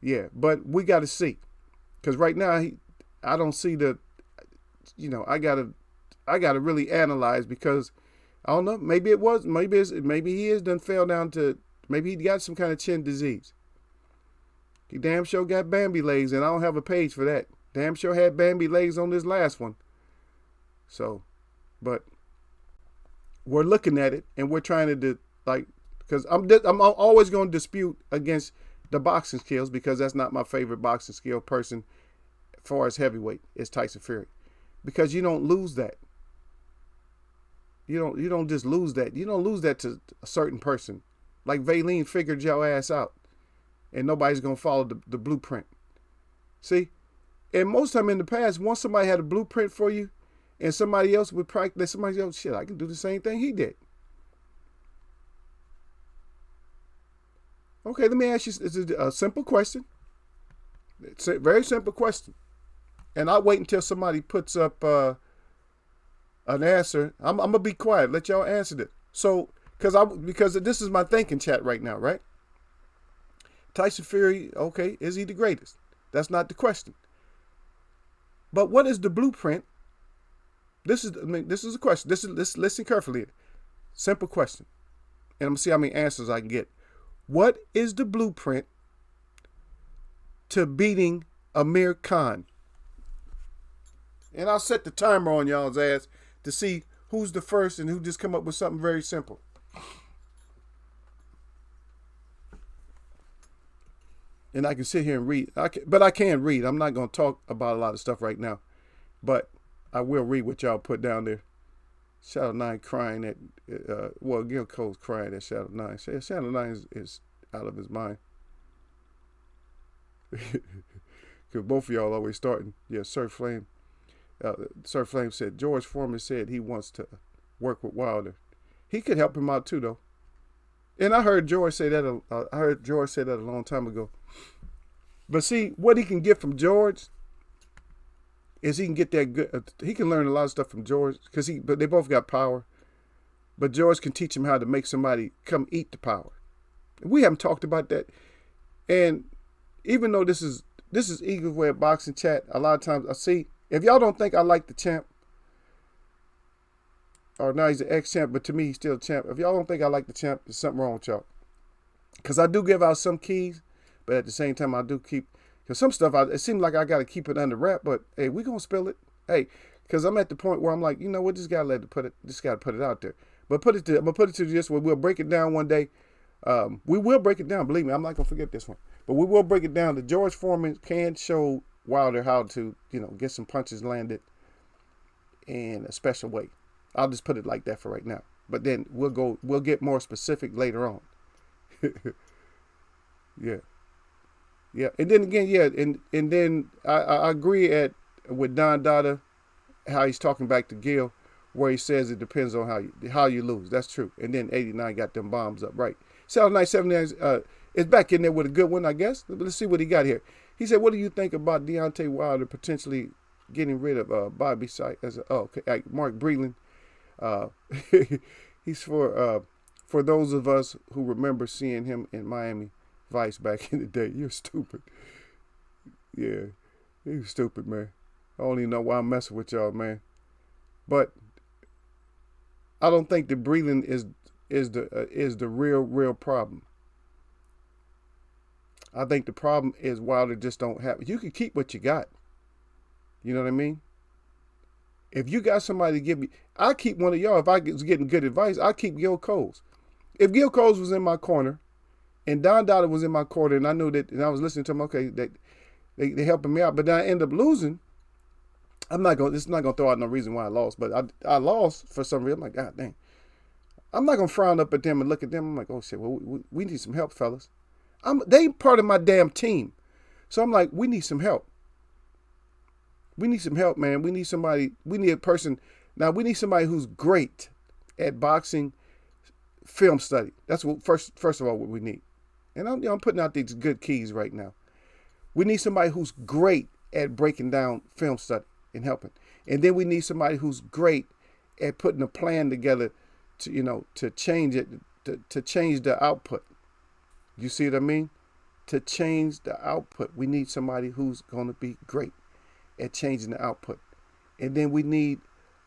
Yeah, but we got to see. Because right now, I don't see the, I got to really analyze because, I don't know, maybe he is done fell down to, maybe he got some kind of chin disease. He damn sure got Bambi legs, and I don't have a page for that. Damn sure had Bambi legs on this last one. So, but we're looking at it, and we're trying to, because I'm always going to dispute against the boxing skills because that's not my favorite boxing skill person as far as heavyweight is Tyson Fury. Because you don't lose that. You don't just lose that. You don't lose that to a certain person. Like Valine figured your ass out. And nobody's going to follow the blueprint. See? And most time in the past, once somebody had a blueprint for you and somebody else would practice, somebody else, shit, I can do the same thing he did. Okay, let me ask you a simple question. It's a very simple question. And I'll wait until somebody puts up an answer. I'm going to be quiet. Let y'all answer this. So, because this is my thinking chat right now, right? Tyson Fury, okay, is he the greatest? That's not the question. But what is the blueprint? This is a question. Listen carefully. Simple question. And I'm going to see how many answers I can get. What is the blueprint to beating Amir Khan? And I'll set the timer on y'all's ass to see who's the first and who just come up with something very simple. And I can sit here and read. But I can read. I'm not going to talk about a lot of stuff right now. But I will read what y'all put down there. Shadow 9 crying at, Gil Cole's crying at Shadow 9. Shadow 9 is out of his mind. Because both of y'all always starting. Yeah, Sir Flame. Sir Flame said, George Foreman said he wants to work with Wilder. He could help him out too, though. And I heard George say that. A long time ago. But see, what he can get from George is he can get that good. He can learn a lot of stuff from George but they both got power. But George can teach him how to make somebody come eat the power. We haven't talked about that. And even though this is Eagle's Way of Boxing Chat, a lot of times I see, if y'all don't think I like the champ, or now he's an ex-champ, but to me he's still a champ. If y'all don't think I like the champ, there's something wrong with y'all. Because I do give out some keys, but at the same time I do keep, because some stuff, it seems like I got to keep it under wrap, but hey, we going to spill it. Hey, because I'm at the point where I'm like, you know what, just got to put it out there. But I'm going to put it to this way. We'll break it down one day. We will break it down. Believe me, I'm not going to forget this one. But we will break it down. The George Foreman can show Wilder how to, get some punches landed in a special way. I'll just put it like that for right now. But then we'll get more specific later on. Yeah. Yeah. And then again, yeah, and then I agree with Don Dada, how he's talking back to Gil, where he says it depends on how you lose. That's true. And then 89 got them bombs up, right? Saturday Night 79 is back in there with a good one, I guess. Let's see what he got here. He said, "What do you think about Deontay Wilder potentially getting rid of Bobby Sykes as Mark Breland?" He's for those of us who remember seeing him in Miami Vice back in the day. You're stupid. Yeah, you're stupid, man. I don't even know why I'm messing with y'all, man. But I don't think that Breland is the real problem. I think the problem is Wilder just don't have. You can keep what you got. You know what I mean? If you got somebody to give me, I keep one of y'all. If I was getting good advice, I keep Gil Coles. If Gil Coles was in my corner, and Don Dada was in my corner, and I knew that, and I was listening to him, okay, that they helping me out, but then I end up losing. It's not gonna throw out no reason why I lost, but I lost for some reason. I'm like, God dang. I'm not gonna frown up at them and look at them. I'm like, oh shit, well, we need some help, fellas. They part of my damn team. So I'm like, we need some help. We need some help, man. We need somebody, we need a person. Now we need somebody who's great at boxing film study. That's what first of all what we need. And I'm putting out these good keys right now. We need somebody who's great at breaking down film study and helping. And then we need somebody who's great at putting a plan together to change it, to change the output. You see what I mean? To change the output. We need somebody who's going to be great at changing the output. And then we need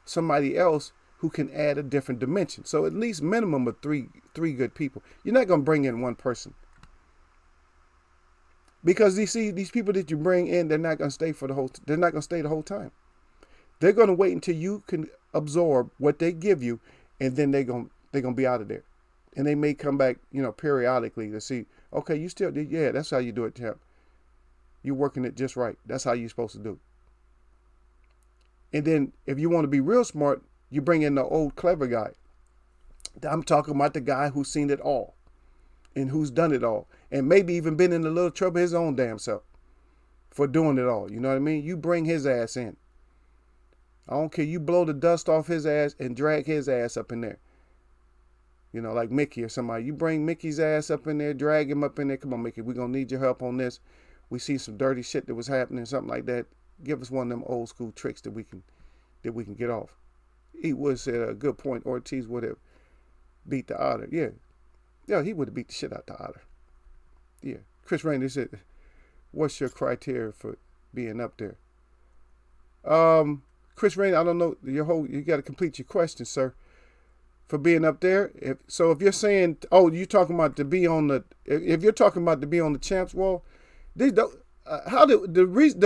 somebody else who can add a different dimension. So at least minimum of three good people. You're not going to bring in one person. Because you see, these people that you bring in, they're not going to stay they're not going to stay the whole time. They're going to wait until you can absorb what they give you, and then they're going to be out of there. And they may come back, periodically to see, okay, you still did, yeah, that's how you do it, champ. You're working it just right. That's how you're supposed to do. And then if you want to be real smart, you bring in the old clever guy. I'm talking about the guy who's seen it all and who's done it all and maybe even been in a little trouble his own damn self for doing it all. You know what I mean? You bring his ass in. I don't care. You blow the dust off his ass and drag his ass up in there. Like Mickey or somebody. You bring Mickey's ass up in there, drag him up in there. Come on, Mickey, we're going to need your help on this. We see some dirty shit that was happening, something like that. Give us one of them old school tricks that we can get off. He would say a good point. Ortiz would have beat the Otter. Yeah. Yeah, he would have beat the shit out the Otter. Yeah. Chris Rainer said, what's your criteria for being up there? Chris Rainer, I don't know you got to complete your question, sir, for being up there. If you're saying, you're talking about to be on if you're talking about to be on the champs wall, the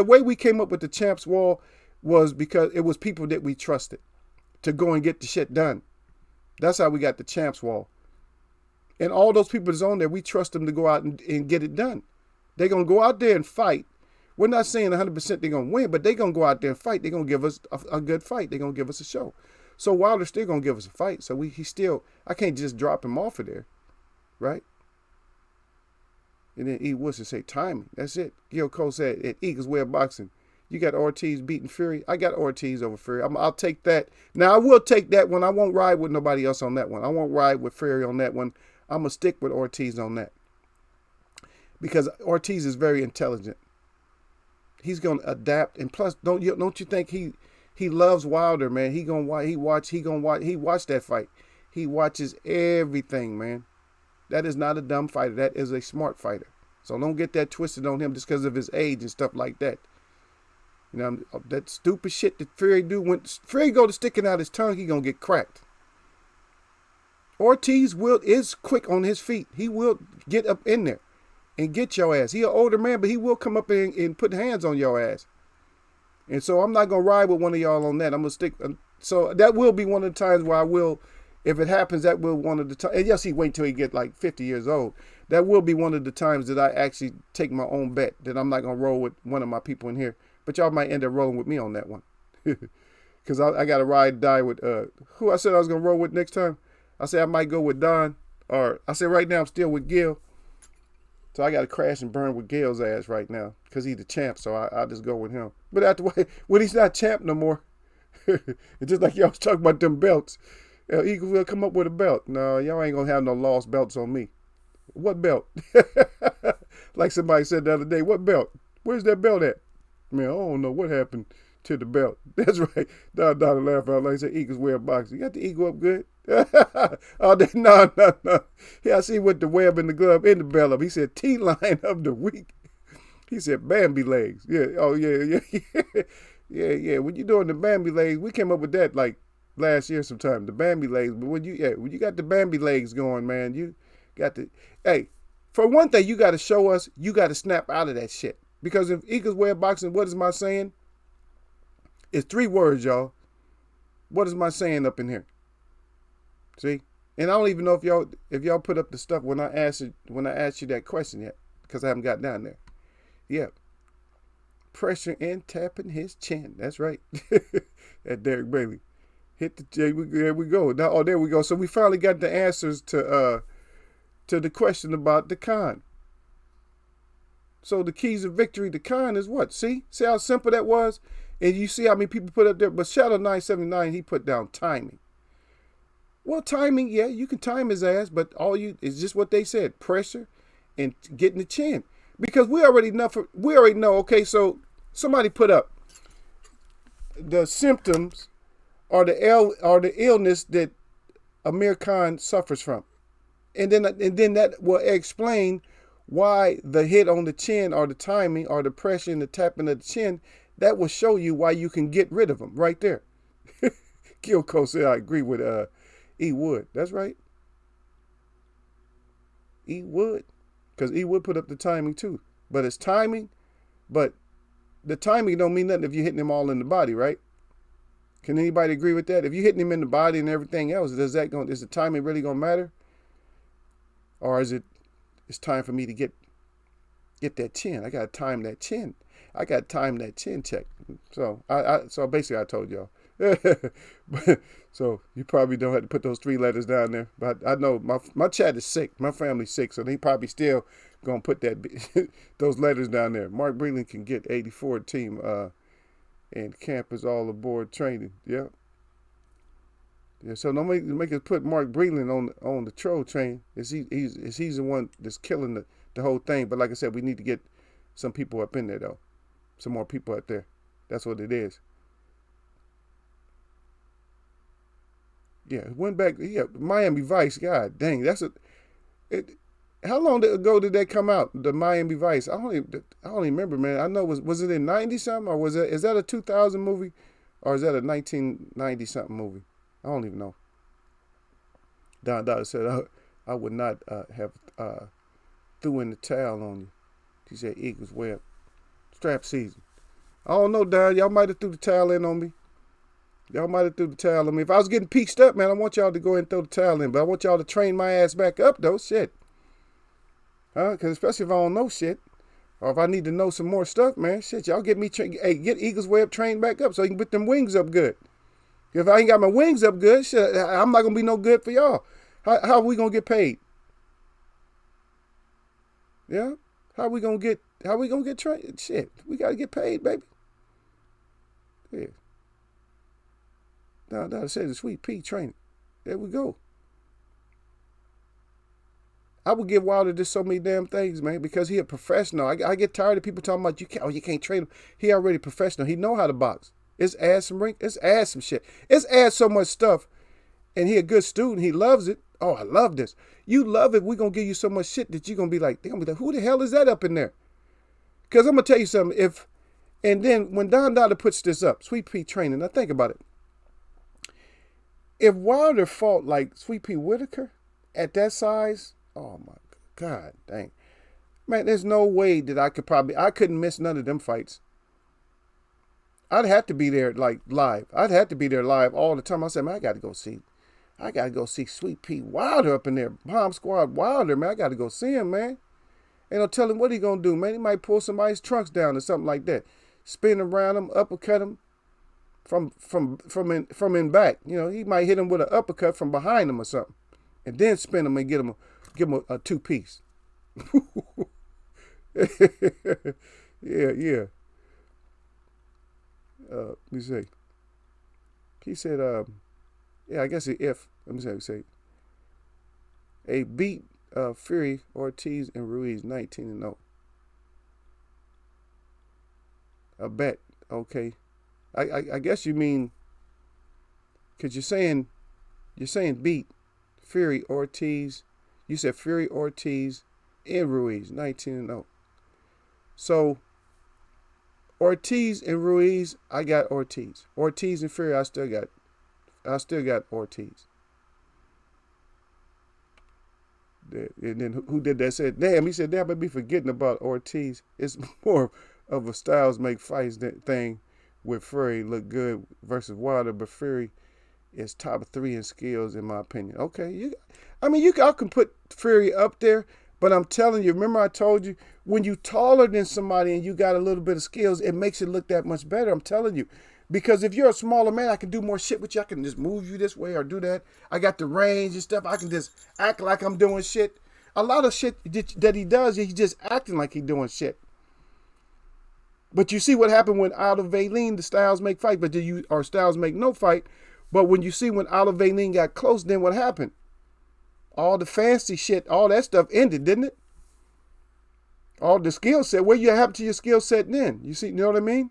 way we came up with the champs wall was because it was people that we trusted to go and get the shit done. That's how we got the champs wall. And all those people that's on there, we trust them to go out and get it done. They're going to go out there and fight. We're not saying 100% they're going to win, but they're going to go out there and fight. They're going to give us a good fight. They're going to give us a show. So Wilder's still going to give us a fight. So I can't just drop him off of there, right? And then E. Wilson say timing. That's it. Gil Cole said at Eagles Way of Boxing, you got Ortiz beating Fury. I got Ortiz over Fury. I'll take that. Now, I will take that one. I won't ride with nobody else on that one. I won't ride with Fury on that one. I'm going to stick with Ortiz on that. Because Ortiz is very intelligent. He's going to adapt. And plus, don't you think he loves Wilder, man? He watch that fight. He watches everything, man. That is not a dumb fighter. That is a smart fighter. So don't get that twisted on him just because of his age and stuff like that. That stupid shit that Fury do, when Fury go to sticking out his tongue, he going to get cracked. Ortiz is quick on his feet. He will get up in there and get your ass. He an older man, but he will come up and put hands on your ass. And so I'm not going to ride with one of y'all on that. I'm going to stick. So that will be one of the times where I will, if it happens, that will one of the times. And yes, he wait till he get like 50 years old. That will be one of the times that I actually take my own bet that I'm not going to roll with one of my people in here. But y'all might end up rolling with me on that one. Because I got to ride and die with who I said I was going to roll with next time. I said I might go with Don. Or I said right now I'm still with Gil. So I got to crash and burn with Gil's ass right now. Because he's the champ. So I'll just go with him. But after when he's not champ no more. It's just like y'all was talking about them belts. Eagles will come up with a belt. No, y'all ain't going to have no lost belts on me. What belt? Like somebody said the other day, what belt? Where's that belt at? Man, I don't know what happened to the belt. That's right. Don laugh out like I said, Eagles wear boxing. You got the eagle up good? Oh, no. Yeah, I see with the web in the glove in the bell up. He said T-line of the week. He said Bambi legs. Yeah. Oh, yeah. Yeah. When you doing the Bambi legs, we came up with that like last year sometime. The Bambi legs. But when you got the Bambi legs going, man, you got to. Hey, for one thing, you got to show us. You got to snap out of that shit. Because if Eagles wear boxing, what is my saying? It's 3 words, y'all. What is my saying up in here? See? And I don't even know if y'all put up the stuff when I asked you that question yet, because I haven't got down there. Yeah. Pressure and tapping his chin. That's right. At Derek Bailey. Hit the J. There we go. Now, oh, there we go. So we finally got the answers to the question about the con. So the keys of victory, the con is what? See how simple that was? And you see how many people put up there. But Shadow 979, he put down timing. Well, timing, yeah, you can time his ass, but it's just what they said, pressure and getting the chin. Because we already know, okay, so somebody put up the symptoms or the illness that Amir Khan suffers from. And then that will explain why the hit on the chin or the timing or the pressure and the tapping of the chin, that will show you why you can get rid of them right there. Gilco said, I agree with E. Wood. That's right. E. Wood. Because E. Wood put up the timing too. But it's timing. But the timing don't mean nothing if you're hitting them all in the body, right? Can anybody agree with that? If you're hitting him in the body and everything else, is the timing really going to matter? Or is it's time for me to get that chin? I got to time that chin. I got to time that chin check. So so basically I told y'all. So you probably don't have to put those 3 letters down there. But I know my chat is sick. My family's sick. So they probably still going to put those letters down there. Mark Breland can get 84 team. And camp is all aboard training. Yeah. Yeah, so don't make us put Mark Breland on the troll train. He's the one that's killing the whole thing. But like I said, we need to get some people up in there though. Some more people up there. That's what it is. Yeah, went back. Yeah, Miami Vice. God dang, how long ago did that come out? The Miami Vice. I don't even remember, man. I know was it in 90 something, or is that a 2000 movie, or is that a 1990 something movie? I don't even know. Don Dada said I would not have threw in the towel on you. He said Eagles wear strap season. I don't know, Don. Y'all might have threw the towel in on me. Y'all might have threw the towel on me. If I was getting pieced up, man, I want y'all to go ahead and throw the towel in. But I want y'all to train my ass back up, though. Shit. Because especially if I don't know shit. Or if I need to know some more stuff, man. Shit, y'all get me get Eagles Way Up trained back up so you can put them wings up good. If I ain't got my wings up good, shit, I'm not going to be no good for y'all. How are we going to get paid? Yeah? How are we going to get trained? Shit, we got to get paid, baby. Yeah. Now I said the Sweet Pea training. There we go. I would give Wilder just so many damn things, man, because he a professional. I get tired of people talking about you can't train him. He already professional. He know how to box. It's add some shit. It's add so much stuff, and he a good student. He loves it. Oh, I love this. You love it. We're gonna give you so much shit that they're gonna be like, who the hell is that up in there? Because I'm gonna tell you something. And then when Don Dada puts this up, Sweet Pea training. Now think about it. If Wilder fought like Sweet Pea Whitaker at that size, oh my God, dang. Man, there's no way that I couldn't miss none of them fights. I'd have to be there like live. I'd have to be there live all the time. I said, man, I got to go see Sweet Pea Wilder up in there. Bomb Squad Wilder, man. I got to go see him, man. Ain't no telling what he going to do, man. He might pull somebody's trunks down or something like that. Spin around him, uppercut him, from in back. You know, he might hit him with an uppercut from behind him or something, and then spin him and give him a 2-piece. Yeah. Let me see. He said, yeah, I guess if let me say a beat Fury, Ortiz, and Ruiz 19-0. A bet, okay. I guess you mean, because you're saying beat Fury, Ortiz. You said Fury, Ortiz, and Ruiz 19-0. So Ortiz and Ruiz, I got Ortiz. Ortiz and Fury, I still got Ortiz. And then who did that said, damn, he said, damn, I'd be forgetting about Ortiz. It's more of a Styles make fights thing with Fury look good versus Wilder, but Fury is top 3 in skills in my opinion. Okay, I can put Fury up there, but I'm telling you, remember I told you, when you taller than somebody and you got a little bit of skills, it makes it look that much better. I'm telling you. Because if you're a smaller man, I can do more shit with you. I can just move you this way or do that. I got the range and stuff. I can just act like I'm doing shit. A lot of shit that he does, he's just acting like he's doing shit. But you see what happened when out of Valine, the Styles make fight, or Styles make no fight. But when you see when out of Valine got close, then what happened? All the fancy shit, all that stuff ended, didn't it? All the skill set. What you happened to your skill set then? You see, you know what I mean?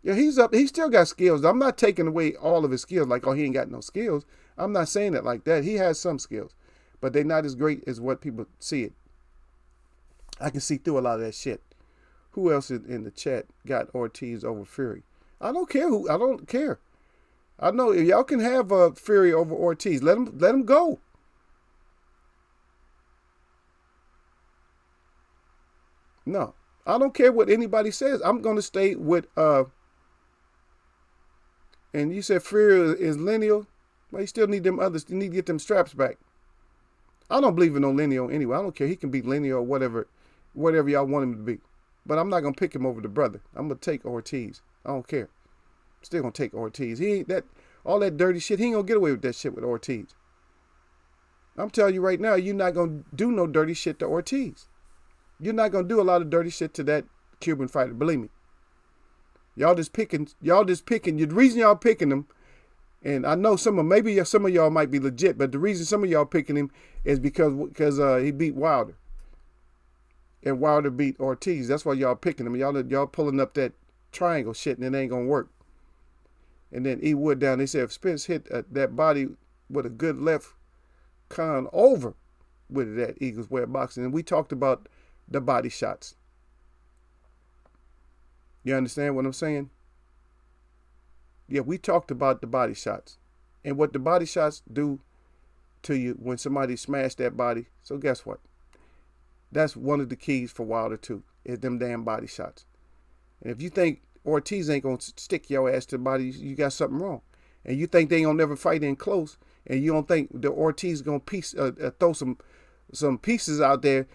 Yeah, he's up. He still got skills. I'm not taking away all of his skills like, oh, he ain't got no skills. I'm not saying it like that. He has some skills, but they're not as great as what people see it. I can see through a lot of that shit. Who else in the chat got Ortiz over Fury? I don't care. I know if y'all can have Fury over Ortiz. Let him go. No, I don't care what anybody says. I'm gonna stay with And you said Fury is lineal. Well, you still need them others. You need to get them straps back. I don't believe in no lineal anyway. I don't care. He can be lineal or whatever y'all want him to be. But I'm not gonna pick him over the brother. I'm gonna take Ortiz. I don't care. Still gonna take Ortiz. He ain't that all that dirty shit. He ain't gonna get away with that shit with Ortiz. I'm telling you right now, you're not gonna do no dirty shit to Ortiz. You're not gonna do a lot of dirty shit to that Cuban fighter. Believe me. Y'all just picking. The reason y'all picking him, and I know some of y'all might be legit, but the reason some of y'all picking him is because he beat Wilder, and Wilder beat Ortiz. That's why y'all picking him. Y'all pulling up that triangle shit, and it ain't gonna work. And then E Wood down. They said if Spence hit that body with a good left con over with that Eagles way of boxing, and we talked about the body shots. You understand what I'm saying? Yeah, we talked about the body shots and what the body shots do to you when somebody smashed that body. So guess what? That's one of the keys for Wilder too, is them damn body shots. And if you think Ortiz ain't gonna stick your ass to the body, you got something wrong. And you think they ain't gonna never fight in close, and you don't think the Ortiz gonna throw some pieces out there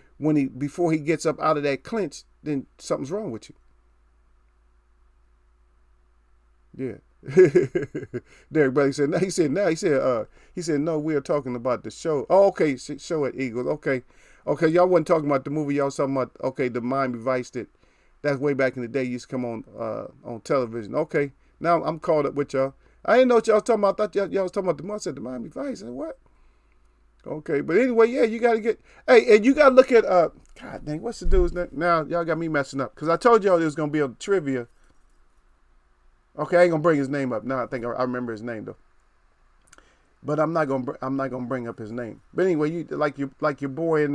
before he gets up out of that clinch, then something's wrong with you. Yeah. Derek Buddy said no. He said no. We are talking about the show. Oh, okay. Show at Eagles. Okay. Y'all wasn't talking about the movie. Y'all was talking about the Miami Vice that's way back in the day. Used to come on television. Okay. Now I'm caught up with y'all. I didn't know what y'all was talking about. I thought y'all was talking about the movie. I said the Miami Vice. I said what? Okay, but anyway, yeah, you gotta get. Hey, and you gotta look at God dang, what's the dude's name? Now y'all got me messing up because I told y'all there was gonna be a trivia. Okay, I ain't gonna bring his name up. Now I think I remember his name though. But I'm not gonna bring up his name. But anyway, you like your boy in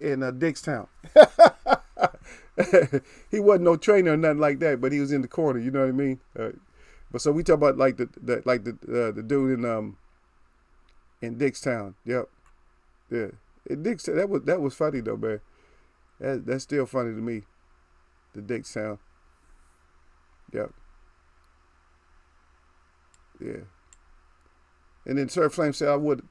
Dickstown. He wasn't no trainer or nothing like that, but he was in the corner. You know what I mean? But so we talk about like the dude in Dickstown. Yep. Yeah. In Dickstown, that was funny though, man. That's still funny to me. The Dickstown. Yep. Yeah. And then Sir Flame said I would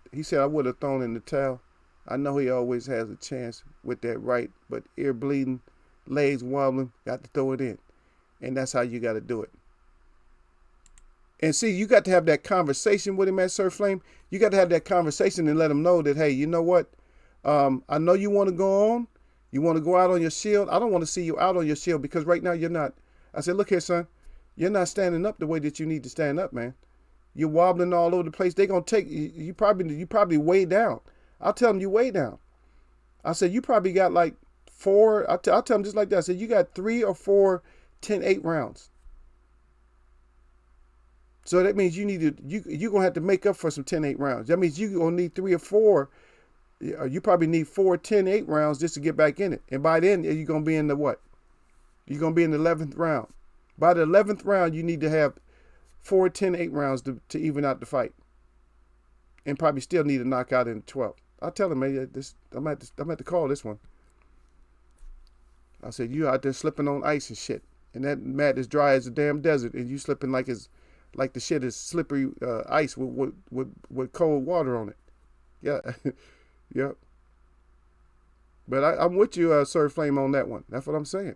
have thrown in the towel. I know he always has a chance with that right, but ear bleeding, legs wobbling, got to throw it in. And that's how you got to do it. And see, you got to have that conversation with him at Surf Flame. You got to have that conversation and let him know that, hey, you know what? I know you want to go on. You want to go out on your shield. I don't want to see you out on your shield because right now you're not. I said, look here, son. You're not standing up the way that you need to stand up, man. You're wobbling all over the place. They're going to take you. Probably way down. I'll tell them you way down. I said, you probably got like four. I'll tell them just like that. I said, you got 3 or 4 10-8 rounds. So that means you're going to have to make up for some 10-8 rounds. That means you're going to need 3 or 4. You probably need 4 10-8 rounds just to get back in it. And by then, you're going to be in the what? You're going to be in the 11th round. By the 11th round, you need to have 4 10-8 rounds to even out the fight. And probably still need a knockout in the 12th. I'll tell him, man, I'm going to have to call this one. I said, you out there slipping on ice and shit. And that mat is dry as a damn desert. And you slipping like the shit is slippery ice with cold water on it. Yeah. Yep. But I'm with you, Sir Flame, on that one. That's what I'm saying.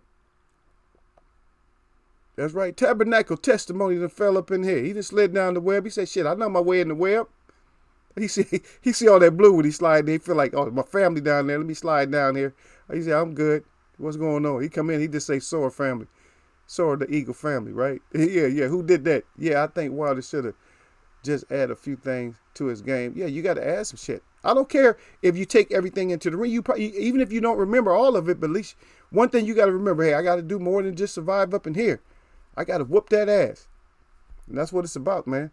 That's right. Tabernacle testimony that fell up in here. He just slid down the web. He said, shit, I know my way in the web. He see all that blue when he slide there. He feel like, oh, my family down there. Let me slide down here. He said, I'm good. What's going on? He come in. He just say, Soar family. Soar the Eagle family, right? Yeah. Who did that? Yeah, I think Wilder should have just add a few things to his game. Yeah, you got to add some shit. I don't care if you take everything into the ring. Even if you don't remember all of it, but at least one thing you got to remember, hey, I got to do more than just survive up in here. I got to whoop that ass. And that's what it's about, man.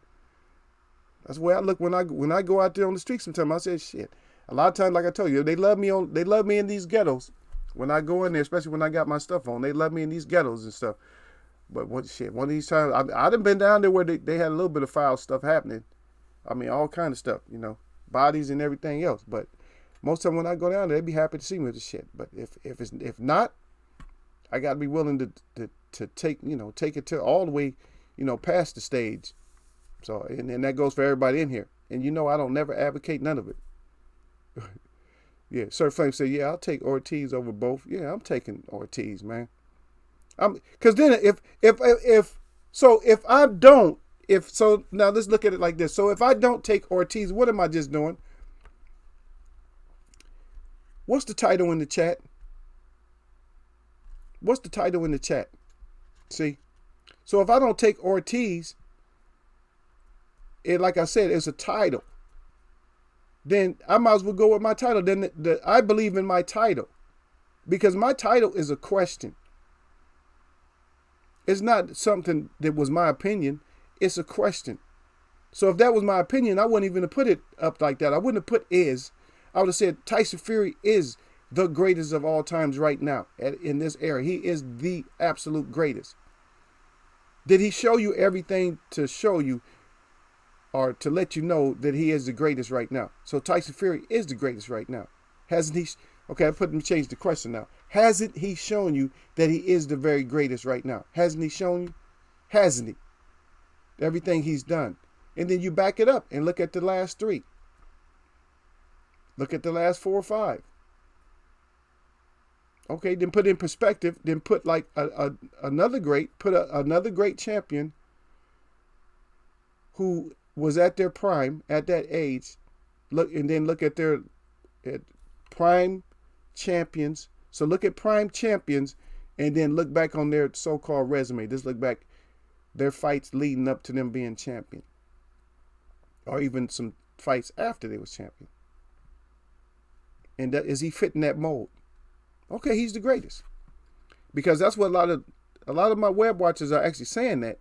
That's the way I look when I go out there on the street sometimes. I say, shit. A lot of times, like I told you, they love me in these ghettos. When I go in there, especially when I got my stuff on, they love me in these ghettos and stuff. But one of these times, I done been down there where they had a little bit of foul stuff happening. I mean, all kind of stuff, bodies and everything else. But most of them, when I go down there, they be happy to see me with the shit. But if not, I got to be willing to take it to all the way, past the stage. So, and that goes for everybody in here. And I don't never advocate none of it. Yeah, Sir Flame said, yeah, I'll take Ortiz over both. Yeah, I'm taking Ortiz, man. Because then now let's look at it like this. So if I don't take Ortiz, what am I just doing? What's the title in the chat? What's the title in the chat? See? So if I don't take Ortiz, like I said, it's a title. Then I might as well go with my title. Then I believe in my title. Because my title is a question. It's not something that was my opinion. It's a question. So if that was my opinion, I wouldn't even have put it up like that. I wouldn't have put is. I would have said Tyson Fury is the greatest of all times right now in this era. He is the absolute greatest. Did he show you everything to show you or to let you know that he is the greatest right now? So Tyson Fury is the greatest right now. Hasn't he? Okay, change the question now. Hasn't he shown you that he is the very greatest right now? Hasn't he shown you? Hasn't he? Everything he's done. And then you back it up and look at the last 3. Look at the last 4 or 5. Okay, then put in perspective. Then put like another great champion who was at their prime at that age. Look at their prime champions. So look at prime champions and then look back on their so-called resume. Just look back their fights leading up to them being champion. Or even some fights after they was champion. And is he fitting that mold? Okay, he's the greatest. Because that's what a lot of my web watchers are actually saying that,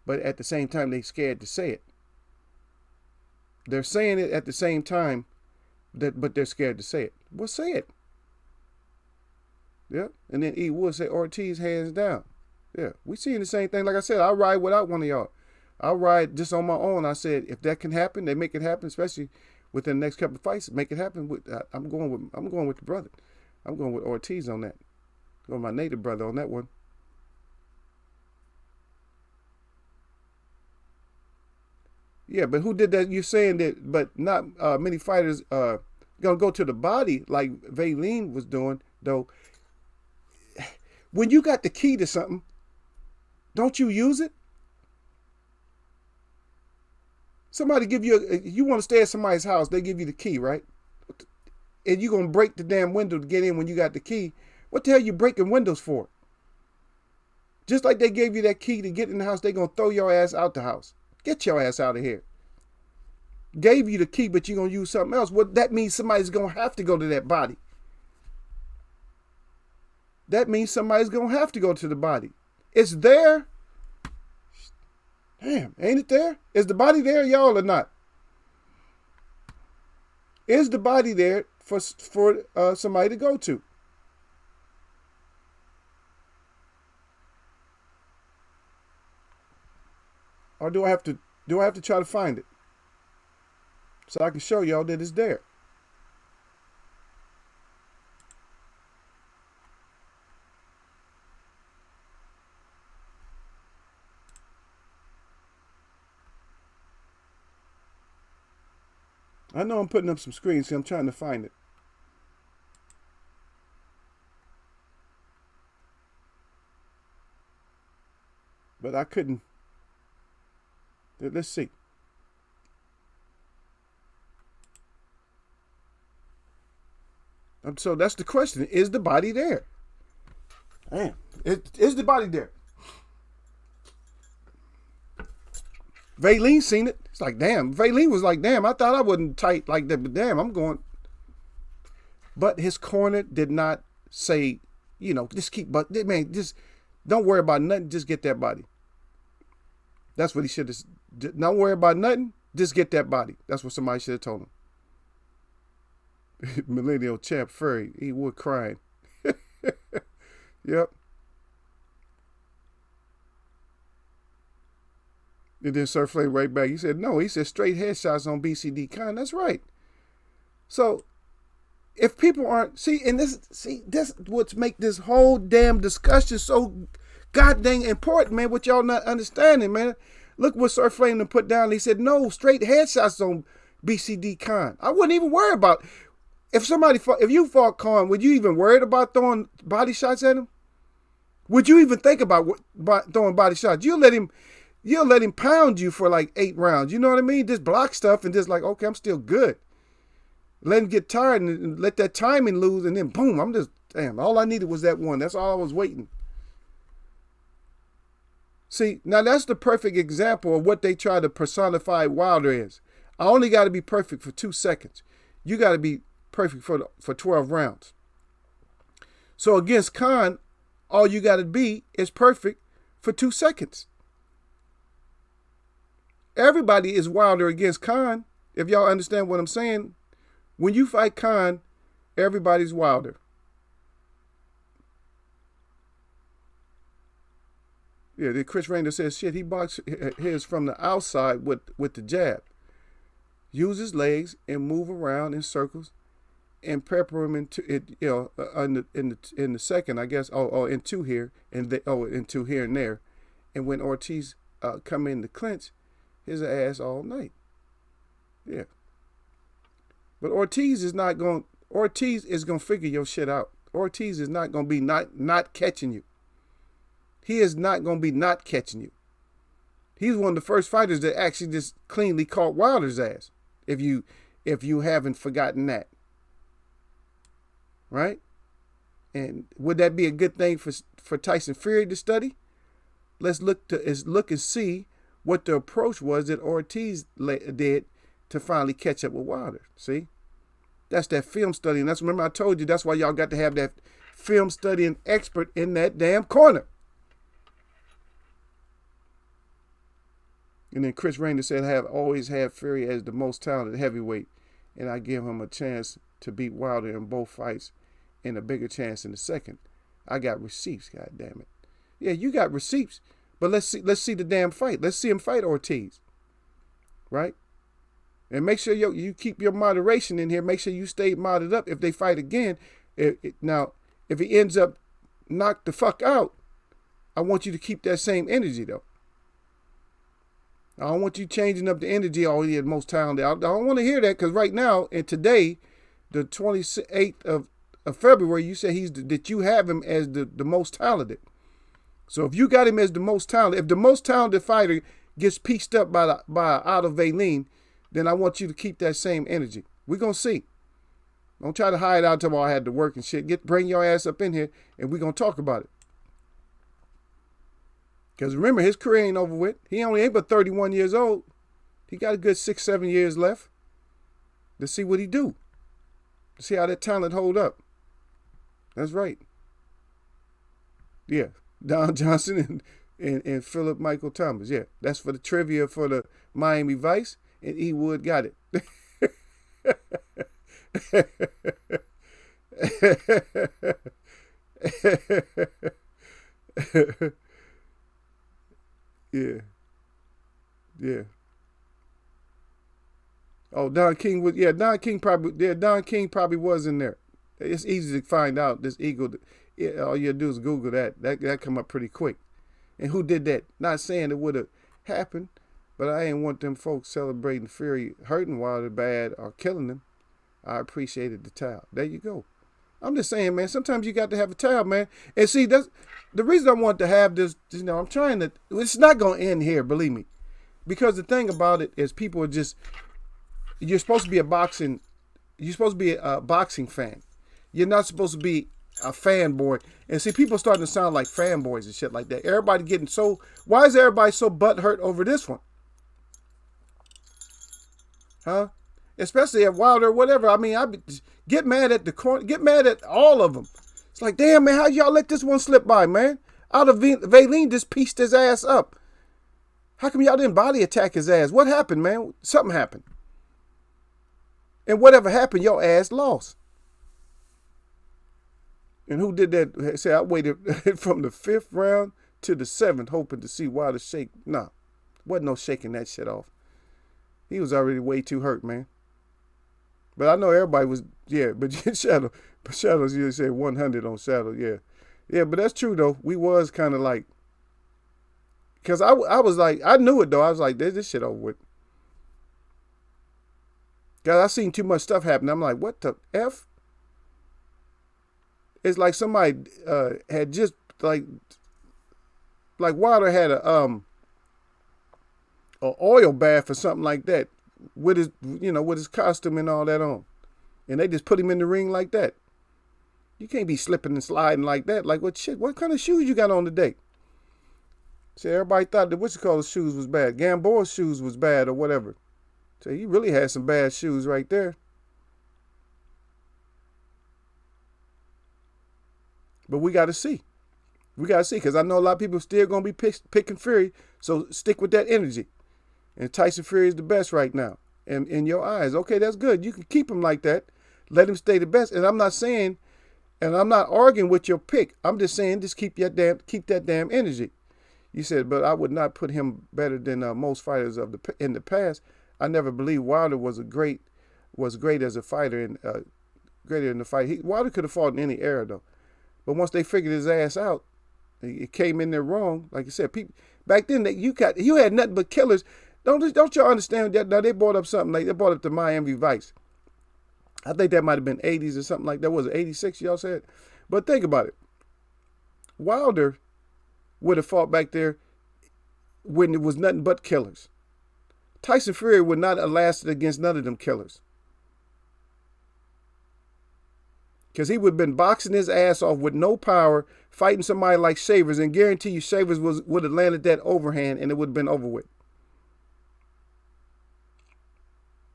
but at the same time they scared to say it. They're saying it at the same time, but they're scared to say it. Well, say it. Yeah, and then E Wood say Ortiz hands down. Yeah, we seeing the same thing. Like I said, I'll ride without one of y'all. I'll ride just on my own. I said if that can happen, they make it happen, especially within the next couple of fights. Make it happen. I'm going with the brother. I'm going with Ortiz on that. Going with my native brother on that one. Yeah, but who did that? You're saying that, but not many fighters gonna go to the body like Valine was doing, though. When you got the key to something, don't you use it? Somebody give you, you want to stay at somebody's house, they give you the key, right? And you're going to break the damn window to get in when you got the key. What the hell you breaking windows for? Just like they gave you that key to get in the house, they going to throw your ass out the house. Get your ass out of here. Gave you the key, but you're going to use something else. Well, that means somebody's going to have to go to that body. That means somebody's going to have to go to the body. It's there. Damn, ain't it there? Is the body there, y'all, or not? Is the body there for somebody to go to? Or do I have to try to find it so I can show y'all that it's there? I know I'm putting up some screens, so I'm trying to find it. But I couldn't. Let's see. So that's the question. Is the body there? Damn. Is the body there? Valine seen it. It's like, damn. Valine was like, damn, I thought I wasn't tight like that, but damn, I'm going. But his corner did not say, just keep, but man, just don't worry about nothing. Just get that body. That's what he should have. Don't worry about nothing. Just get that body. That's what somebody should have told him. Millennial champ Furry. He would crying. Yep. And then Sir Flame right back. He said, no, he said straight headshots on BCD Con. That's right. So if people aren't, this would make this whole damn discussion so goddamn important, man, what y'all not understanding, man. Look what Sir Flame put down. He said, no, straight headshots on BCD Con. I wouldn't even worry about, if you fought Con, would you even worry about throwing body shots at him? Would you even think about throwing body shots? You'll let him pound you for like 8 rounds. You know what I mean? Just block stuff and just like, okay, I'm still good. Let him get tired and let that timing lose, and then boom, I'm just, damn, all I needed was that one. That's all I was waiting. See, now that's the perfect example of what they try to personify Wilder is. I only got to be perfect for 2 seconds. You got to be perfect for 12 rounds. So against Khan, all you got to be is perfect for 2 seconds. Everybody is Wilder against Khan. If y'all understand what I'm saying, when you fight Khan, everybody's Wilder. Yeah, the Chris Rainer says, shit, he boxed his from the outside with the jab. Use his legs and move around in circles and pepper him into it, in the second, I guess, in 2 here, in 2 here and there. And when Ortiz come in to clinch, his ass all night. Yeah. But Ortiz is going to figure your shit out. Ortiz is not going to be not catching you. He is not going to be not catching you. He's one of the first fighters that actually just cleanly caught Wilder's ass. If you haven't forgotten that. Right? And would that be a good thing for Tyson Fury to study? Let's look and see what the approach was that Ortiz did to finally catch up with Wilder. See? That's that film study. And remember I told you, that's why y'all got to have that film studying expert in that damn corner. And then Chris Rainer said, I have always had Fury as the most talented heavyweight, and I give him a chance to beat Wilder in both fights and a bigger chance in the second. I got receipts, God damn it. Yeah, you got receipts, but let's see the damn fight. Let's see him fight Ortiz. Right? And make sure you keep your moderation in here. Make sure you stay modded up if they fight again. Now, if he ends up knocked the fuck out, I want you to keep that same energy, though. I don't want you changing up the energy. Oh, he's the most talented. I don't want to hear that, because right now and today, the 28th of February, you say that you have him as the most talented. So if you got him as the most talented, if the most talented fighter gets pieced up by out of Valine, then I want you to keep that same energy. We're going to see. Don't try to hide out till I had to work and shit. Bring your ass up in here and we're going to talk about it. Because remember, his career ain't over with. He only ain't but 31 years old. He got a good 6-7 years left. Let's see what he do. See how that talent hold up. That's right. Yeah. Don Johnson and Philip Michael Thomas. Yeah. That's for the trivia for the Miami Vice. And E. Wood got it. Yeah. Yeah. Oh, Don King was, yeah, Don King probably was in there. It's easy to find out this Eagle. All you do is Google that. That come up pretty quick. And who did that? Not saying it would have happened, but I ain't want them folks celebrating Fury hurting Wilder bad or killing them. I appreciated the towel. There you go. I'm just saying, man, sometimes you got to have a towel, man. And see, that's the reason I want to have this, I'm trying to, it's not going to end here, believe me. Because the thing about it is people are just, you're supposed to be a boxing fan. You're not supposed to be a fanboy. And see, people starting to sound like fanboys and shit like that. Everybody getting so, why is everybody so butthurt over this one? Huh? Especially at Wilder or whatever. I mean, get mad at the corner, get mad at all of them. It's like, damn, man, how y'all let this one slip by, man? Out of Valine just pieced his ass up. How come y'all didn't body attack his ass? What happened, man? Something happened. And whatever happened, your ass lost. And who did that? Say, I waited from the 5th round to the 7th, hoping to see Wilder shake. Nah, wasn't no shaking that shit off. He was already way too hurt, man. But I know everybody was, yeah, but Shadows, you say 100 on Shadow, yeah. Yeah, but that's true, though. We was kind of like, because I was like, I knew it, though. I was like, there's this shit over with. Guys, I seen too much stuff happen. I'm like, what the F? It's like somebody had just, like Wilder had a oil bath or something like that with his costume and all that on. And they just put him in the ring like that. You can't be slipping and sliding like that. Like, what shit? What kind of shoes you got on today? See, everybody thought that shoes was bad. Gamboa's shoes was bad or whatever. So he really had some bad shoes right there. But we got to see. We got to see, because I know a lot of people still going to be picking Fury. So stick with that energy. And Tyson Fury is the best right now. And in your eyes, okay, that's good. You can keep him like that. Let him stay the best. And I'm not saying, and I'm not arguing with your pick. I'm just saying, just keep that damn energy. You said, but I would not put him better than most fighters in the past. I never believed Wilder was great as a fighter and greater in the fight. Wilder could have fought in any era though. But once they figured his ass out, it came in there wrong. Like I said, people back then you had nothing but killers. Don't y'all understand that? Now they brought up something like they brought up the Miami Vice. I think that might have been 80s or something like that. Was it 86? Y'all said, but think about it. Wilder would have fought back there when it was nothing but killers. Tyson Fury would not have lasted against none of them killers. Because he would have been boxing his ass off with no power, fighting somebody like Shavers, and guarantee you Shavers would have landed that overhand and it would have been over with.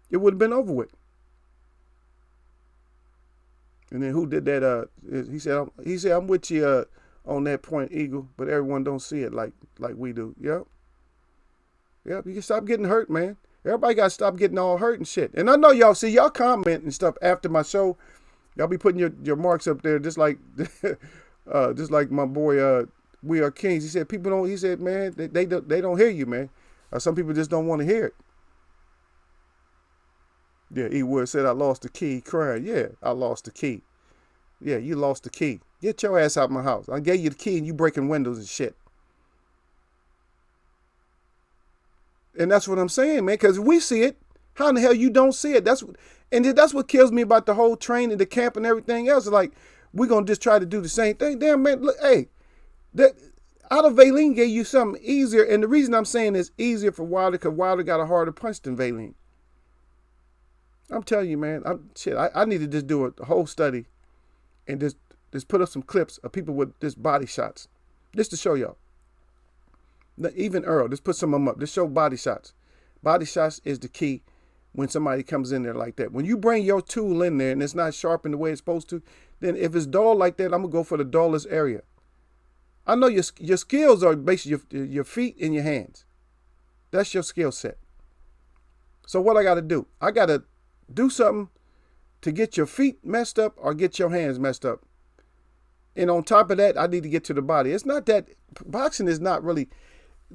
It would have been over with. And then who did that? He said, I'm with you on that point, Eagle, but everyone don't see it like we do. Yep. Yep, you can stop getting hurt, man. Everybody got to stop getting all hurt and shit. And I know y'all comment and stuff after my show. Y'all be putting your marks up there just like my boy We Are Kings. He said, man, they don't hear you, man. Some people just don't want to hear it. Yeah, E. Wood said, I lost the key, crying. Yeah, I lost the key. Yeah, you lost the key. Get your ass out of my house. I gave you the key and you breaking windows and shit. And that's what I'm saying, man, because we see it. How in the hell you don't see it? That's what kills me about the whole training, the camp, and everything else. Like, we're going to just try to do the same thing. Damn, man, look, hey, Otto Valine gave you something easier, and the reason I'm saying it's easier for Wilder because Wilder got a harder punch than Valine. I'm telling you, man. I need to just do a whole study and just put up some clips of people with just body shots, just to show y'all. Even Earl, just put some of them up. Just show body shots. Body shots is the key when somebody comes in there like that. When you bring your tool in there and it's not sharpened the way it's supposed to, then if it's dull like that, I'm gonna go for the dullest area. I know your skills are basically your feet and your hands. That's your skill set. So what I got to do? I got to do something to get your feet messed up or get your hands messed up. And on top of that, I need to get to the body. It's not that boxing is not really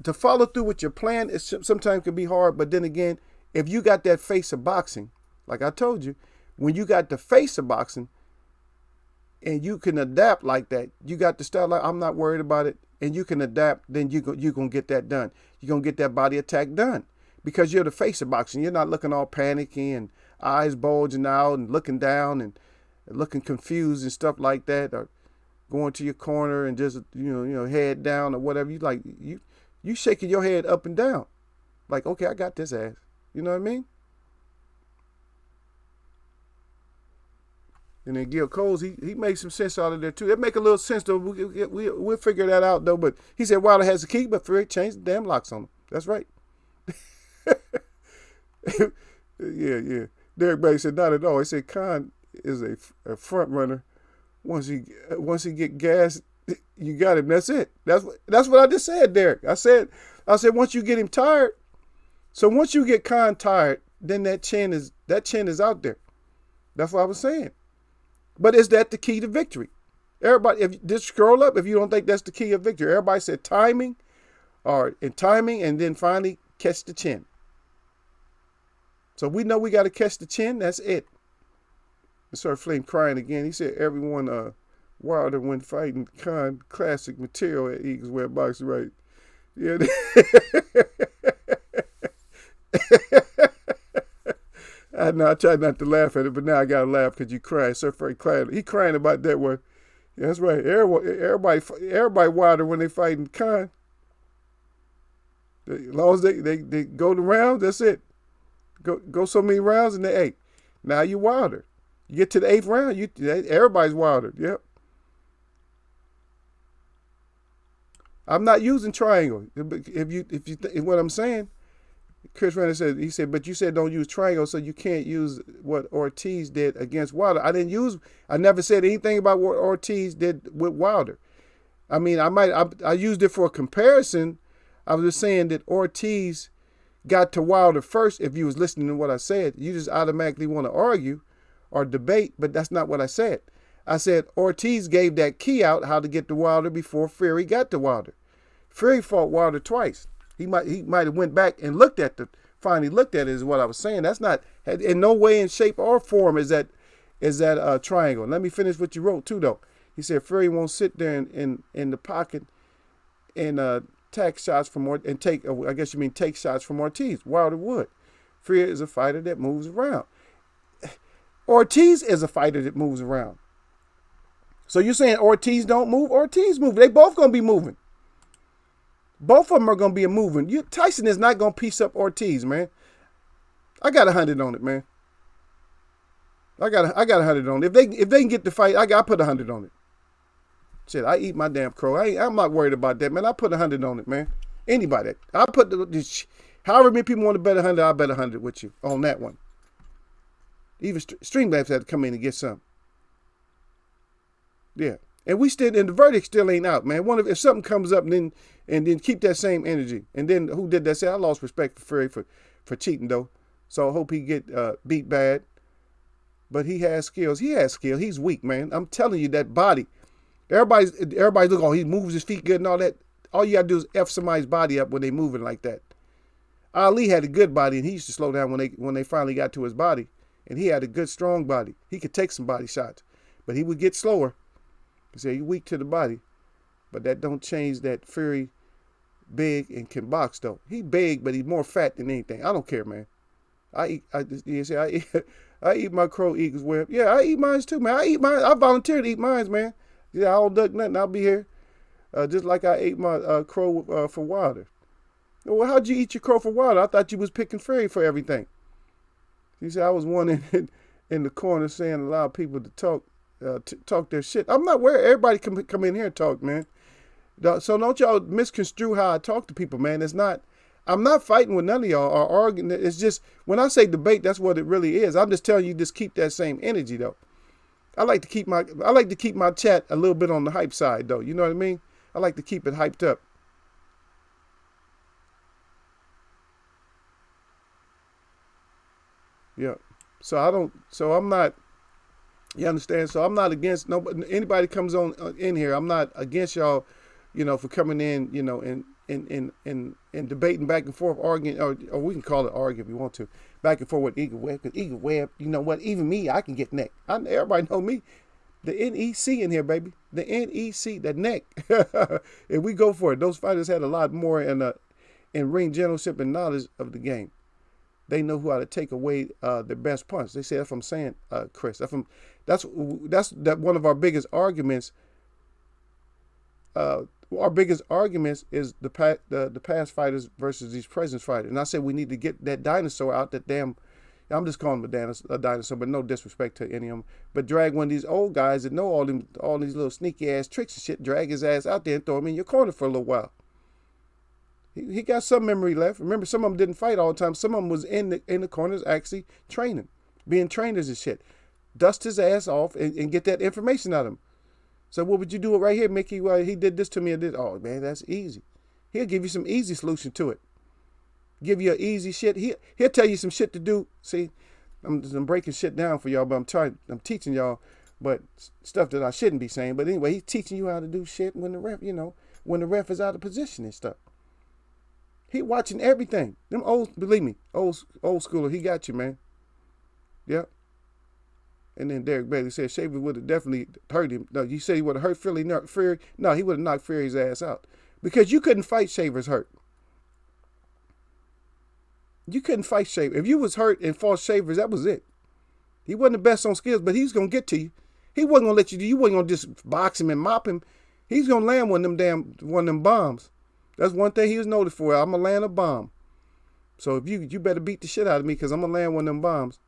to follow through with your plan. It sometimes can be hard, but then again, if you got that face of boxing, like I told you, when you got the face of boxing and you can adapt like that, you got the style like I'm not worried about it, and you can adapt, then you're going to get that done. You're going to get that body attack done because you're the face of boxing. You're not looking all panicky and eyes bulging out and looking down and looking confused and stuff like that, or going to your corner and just head down or whatever. You shaking your head up and down like, okay, I got this ass. You know what I mean? And then Gil Coles, he made some sense out of there too. It make a little sense though. We'll figure that out though. But he said Wilder has the key, but Fury changed the damn locks on him. That's right. Yeah. Derek Bailey said not at all. He said Khan is a front runner. Once he get gas, you got him. That's it. That's what I just said, Derek. I said once you get him tired. So once you get Khan tired, then that chin is out there. That's what I was saying. But is that the key to victory? Everybody, if just scroll up if you don't think that's the key of victory. Everybody said timing, and then finally catch the chin. So we know we got to catch the chin. That's it. And Sir Flame crying again. He said everyone Wilder when fighting Khan classic material at Eagles Web Boxing, right? Yeah. I tried not to laugh at it, but now I gotta laugh because you cried. Sir Frank crying. He crying about that one. Yeah, that's right. Everybody Wilder when they fighting Khan. As long as they go the rounds, that's it. Go so many rounds and they now you Wilder. You get to the 8th round, everybody's Wilder. Yep. I'm not using triangle. If you what I'm saying. Chris Renner said, but you said don't use triangle, so you can't use what Ortiz did against Wilder. I never said anything about what Ortiz did with Wilder. I mean, I used it for a comparison. I was just saying that Ortiz got to Wilder first. If you was listening to what I said, you just automatically want to argue or debate, but that's not what I said. I said Ortiz gave that key out how to get to Wilder before Fury got to Wilder. Fury fought Wilder twice. He might have went back and finally looked at it is what I was saying. That's not in no way in shape or form is that triangle. Let me finish what you wrote too though. He said Fury won't sit there in the pocket and take shots from take shots from Ortiz. Wilder would. Fury is a fighter that moves around. Ortiz is a fighter that moves around. So you're saying Ortiz don't move? Ortiz move. They both gonna be moving. Both of them are going to be a moving. Tyson is not going to piece up Ortiz, man. I got 100 on it, man. I got 100 on it. If they can get the fight, I put 100 on it. Shit, I eat my damn crow. I'm not worried about that, man. I put 100 on it, man. Anybody. I put however many people want to bet 100, I'll bet 100 with you on that one. Even Streamlabs had to come in and get some. Yeah. And the verdict still ain't out, man. If something comes up and then keep that same energy. And then who did that? Say I lost respect for Fury for cheating though. So I hope he get beat bad. But he has skills. He has skill. He's weak, man. I'm telling you that body. Everybody's looking, he moves his feet good and all that. All you gotta do is F somebody's body up when they moving like that. Ali had a good body and he used to slow down when they finally got to his body. And he had a good strong body. He could take some body shots. But he would get slower. He said he's weak to the body, but that don't change that Fury big and can box though. He big, but he's more fat than anything. I don't care, man. I eat my crow Eagles web. Yeah, I eat mine too, man. I volunteer to eat mine, man. Yeah, I don't duck nothing. I'll be here. just like I ate my crow for Wilder. Well, how'd you eat your crow for Wilder? I thought you was picking Fury for everything. He said I was one in the corner saying allow people to talk their shit. I'm not worried. Everybody can come in here and talk, man. So don't y'all misconstrue how I talk to people, man. It's not. I'm not fighting with none of y'all or arguing. It's just when I say debate, that's what it really is. I'm just telling you, just keep that same energy though. I like to keep my chat a little bit on the hype side though. You know what I mean? I like to keep it hyped up. Yeah. So I'm not. You understand? So I'm not against nobody. Anybody comes on in here, I'm not against y'all, for coming in, and debating back and forth, arguing, or we can call it arguing if you want to, back and forth with Eagle Web. Because Eagle Web, you know what? Even me, I can get neck. Everybody know me. The NEC in here, baby. The NEC, the neck. If we go for it, those fighters had a lot more in ring generalship and knowledge of the game. They know how to take away their best punch. They say that's what I'm saying, Chris. That's one of our biggest arguments. Our biggest arguments is the past fighters versus these present fighters. And I said we need to get that dinosaur out. That damn, I'm just calling him a dinosaur, but no disrespect to any of them. But drag one of these old guys that know all these little sneaky ass tricks and shit. Drag his ass out there and throw him in your corner for a little while. He got some memory left. Remember, some of them didn't fight all the time. Some of them was in the corners actually training, being trainers and shit. Dust his ass off and get that information out of him. So what would you do right here, Mickey? Well, he did this to me and this. Oh, man, that's easy. He'll give you some easy solution to it. Give you an easy shit. He'll tell you some shit to do. See, I'm breaking shit down for y'all, but I'm teaching y'all, but stuff that I shouldn't be saying. But anyway, he's teaching you how to do shit when the ref is out of position and stuff. He watching everything. Them believe me, old schooler, he got you, man. Yep. And then Derek Bailey said Shaver would have definitely hurt him. No, you said he would have hurt Fury. No, he would have knocked Fury's ass out. Because you couldn't fight Shaver's hurt. You couldn't fight Shaver. If you was hurt and fought Shavers, that was it. He wasn't the best on skills, but he was going to get to you. He wasn't going to let you wasn't going to just box him and mop him. He's going to land one of them bombs. That's one thing he was noted for. I'm going to land a bomb. So if you better beat the shit out of me because I'm going to land one of them bombs.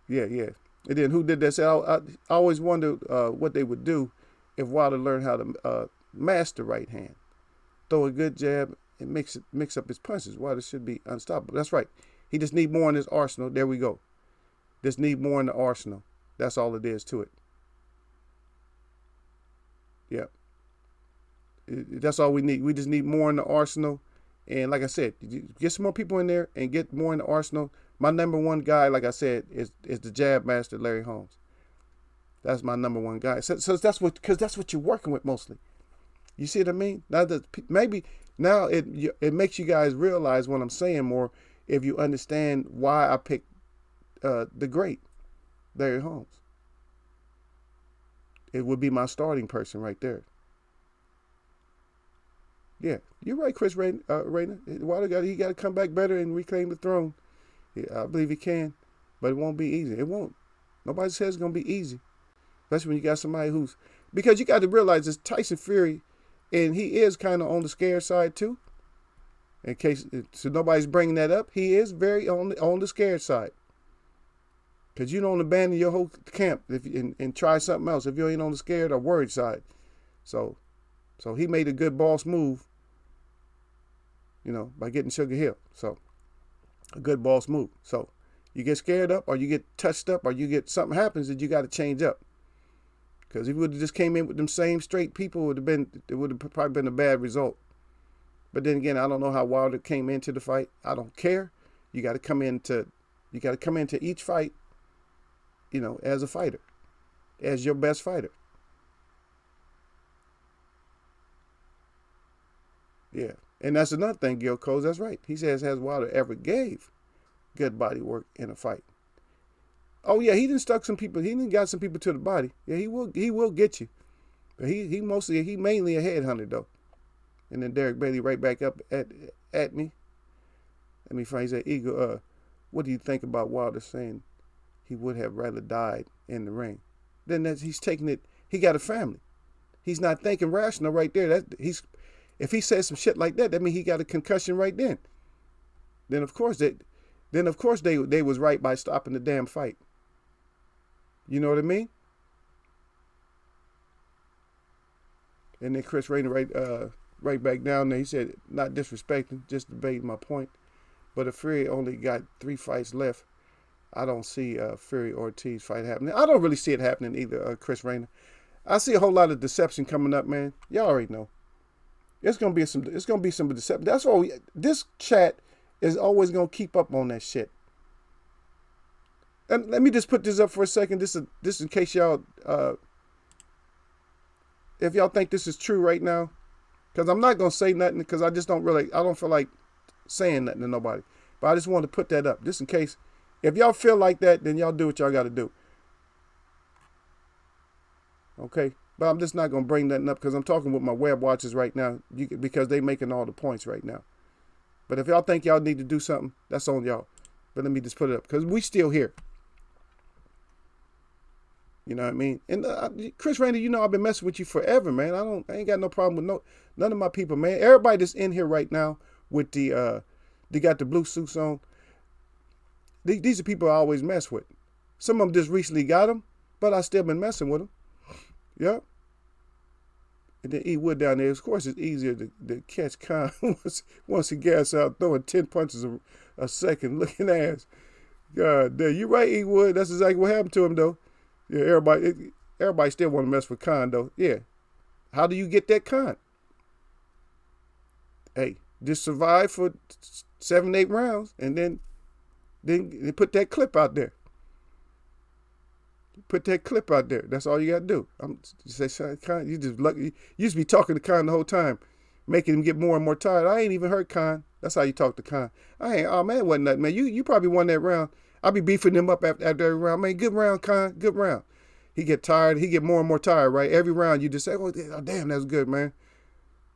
Yeah. And then who did that? I always wondered what they would do if Wilder learned how to master right hand. Throw a good jab and mix up his punches. Wilder should be unstoppable. That's right. He just need more in his arsenal. There we go. Just need more in the arsenal. That's all it is to it. Yeah. That's all we need. We just need more in the arsenal. And like I said, get some more people in there and get more in the arsenal. My number one guy, like I said, is the jab master, Larry Holmes. That's my number one guy. So that's what you're working with mostly. You see what I mean? Now it makes you guys realize what I'm saying more if you understand why I picked the great Larry Holmes. It would be my starting person right there. Yeah, you're right, Chris Rayner. Wilder he got to come back better and reclaim the throne. Yeah, I believe he can, but it won't be easy. It won't. Nobody says it's gonna be easy, especially when you got somebody because you got to realize it's Tyson Fury, and he is kind of on the scared side too. In case so nobody's bringing that up, he is very on the scared side. Because you don't abandon your whole camp and try something else if you ain't on the scared or worried side. So he made a good boss move, by getting Sugar Hill. So a good boss move. So you get scared up or you get touched up or you get something happens that you got to change up. Because if you would have just came in with them same straight people, it would have probably been a bad result. But then again, I don't know how Wilder came into the fight. I don't care. You got to come into each fight, as a fighter, as your best fighter. Yeah. And that's another thing, Gil Coles, that's right. He says, has Wilder ever gave good body work in a fight? Oh yeah, he done stuck some people. He done got some people to the body. Yeah, he will get you. But he mainly a headhunter though. And then Derek Bailey right back up at me. Let me find. He said, Eagle, what do you think about Wilder saying he would have rather died in the ring. Then he's taking it. He got a family. He's not thinking rational right there. If he says some shit like that, that means he got a concussion right then. Then of course they was right by stopping the damn fight. You know what I mean? And then Chris Rayner right back down there. He said, not disrespecting, just debating my point. But if Fury only got 3 fights left, I don't see Fury Ortiz fight happening. I don't really see it happening either, Chris Rayner. I see a whole lot of deception coming up, man. Y'all already know. It's gonna be some deception. That's all. This chat is always gonna keep up on that shit. And let me just put this up for a second. This in case y'all, if y'all think this is true right now, because I'm not gonna say nothing because I don't feel like saying nothing to nobody. But I just want to put that up just in case. If y'all feel like that, then y'all do what y'all got to do. Okay, but I'm just not gonna bring nothing up because I'm talking with my web watchers right now because they making all the points right now. But if y'all think y'all need to do something, that's on y'all. But let me just put it up because we still here. You know what I mean? And Chris Rayner, you know I've been messing with you forever, man. I ain't got no problem with none of my people, man. Everybody that's in here right now with they got the blue suits on. These are people I always mess with. Some of them just recently got them, but I still been messing with them. Yeah. And then E Wood down there. Of course, it's easier to catch Khan once he gets out throwing 10 punches a second, looking ass. God damn, you right, E Wood. That's exactly what happened to him, though. Yeah, everybody still want to mess with Khan, though. Yeah. How do you get that Khan? Hey, just survive for 7, 8 rounds, and then they put that clip out there. Put that clip out there. That's all you got to do. You just lucky. You used to be talking to Khan the whole time, making him get more and more tired. I ain't even hurt Khan. That's how you talk to Khan. Oh man, it wasn't nothing, man. You probably won that round. I'll be beefing him up after every round. Man, good round, Khan. Good round. He get tired. He get more and more tired, right? Every round you just say, oh damn, that's good, man.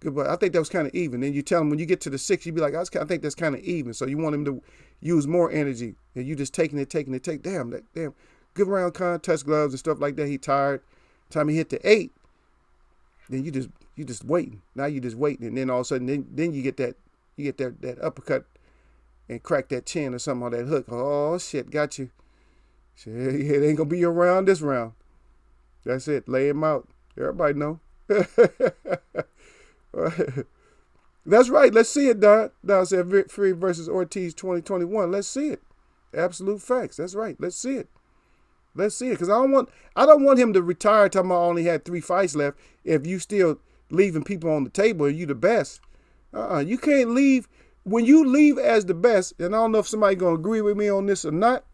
Good, but I think that was kind of even. Then you tell him when you get to the 6, you be like, I think that's kind of even. So you want him to use more energy, and you just taking it. Damn. Good round, Khan. Touch gloves and stuff like that. He tired. Time he hit the 8, then you just waiting. Now you just waiting, and then all of a sudden, then you get that uppercut and crack that chin or something on that hook. Oh shit, got you. Shit, it ain't gonna be your round this round. That's it. Lay him out. Everybody know. That's right. Let's see it, Don. Don said Fury versus Ortiz 2021. Let's see it. Absolute facts. That's right. Let's see it. Let's see it. Because I don't want him to retire talking about I only had 3 fights left if you still leaving people on the table and you the best. You can't leave. When you leave as the best, and I don't know if somebody gonna agree with me on this or not,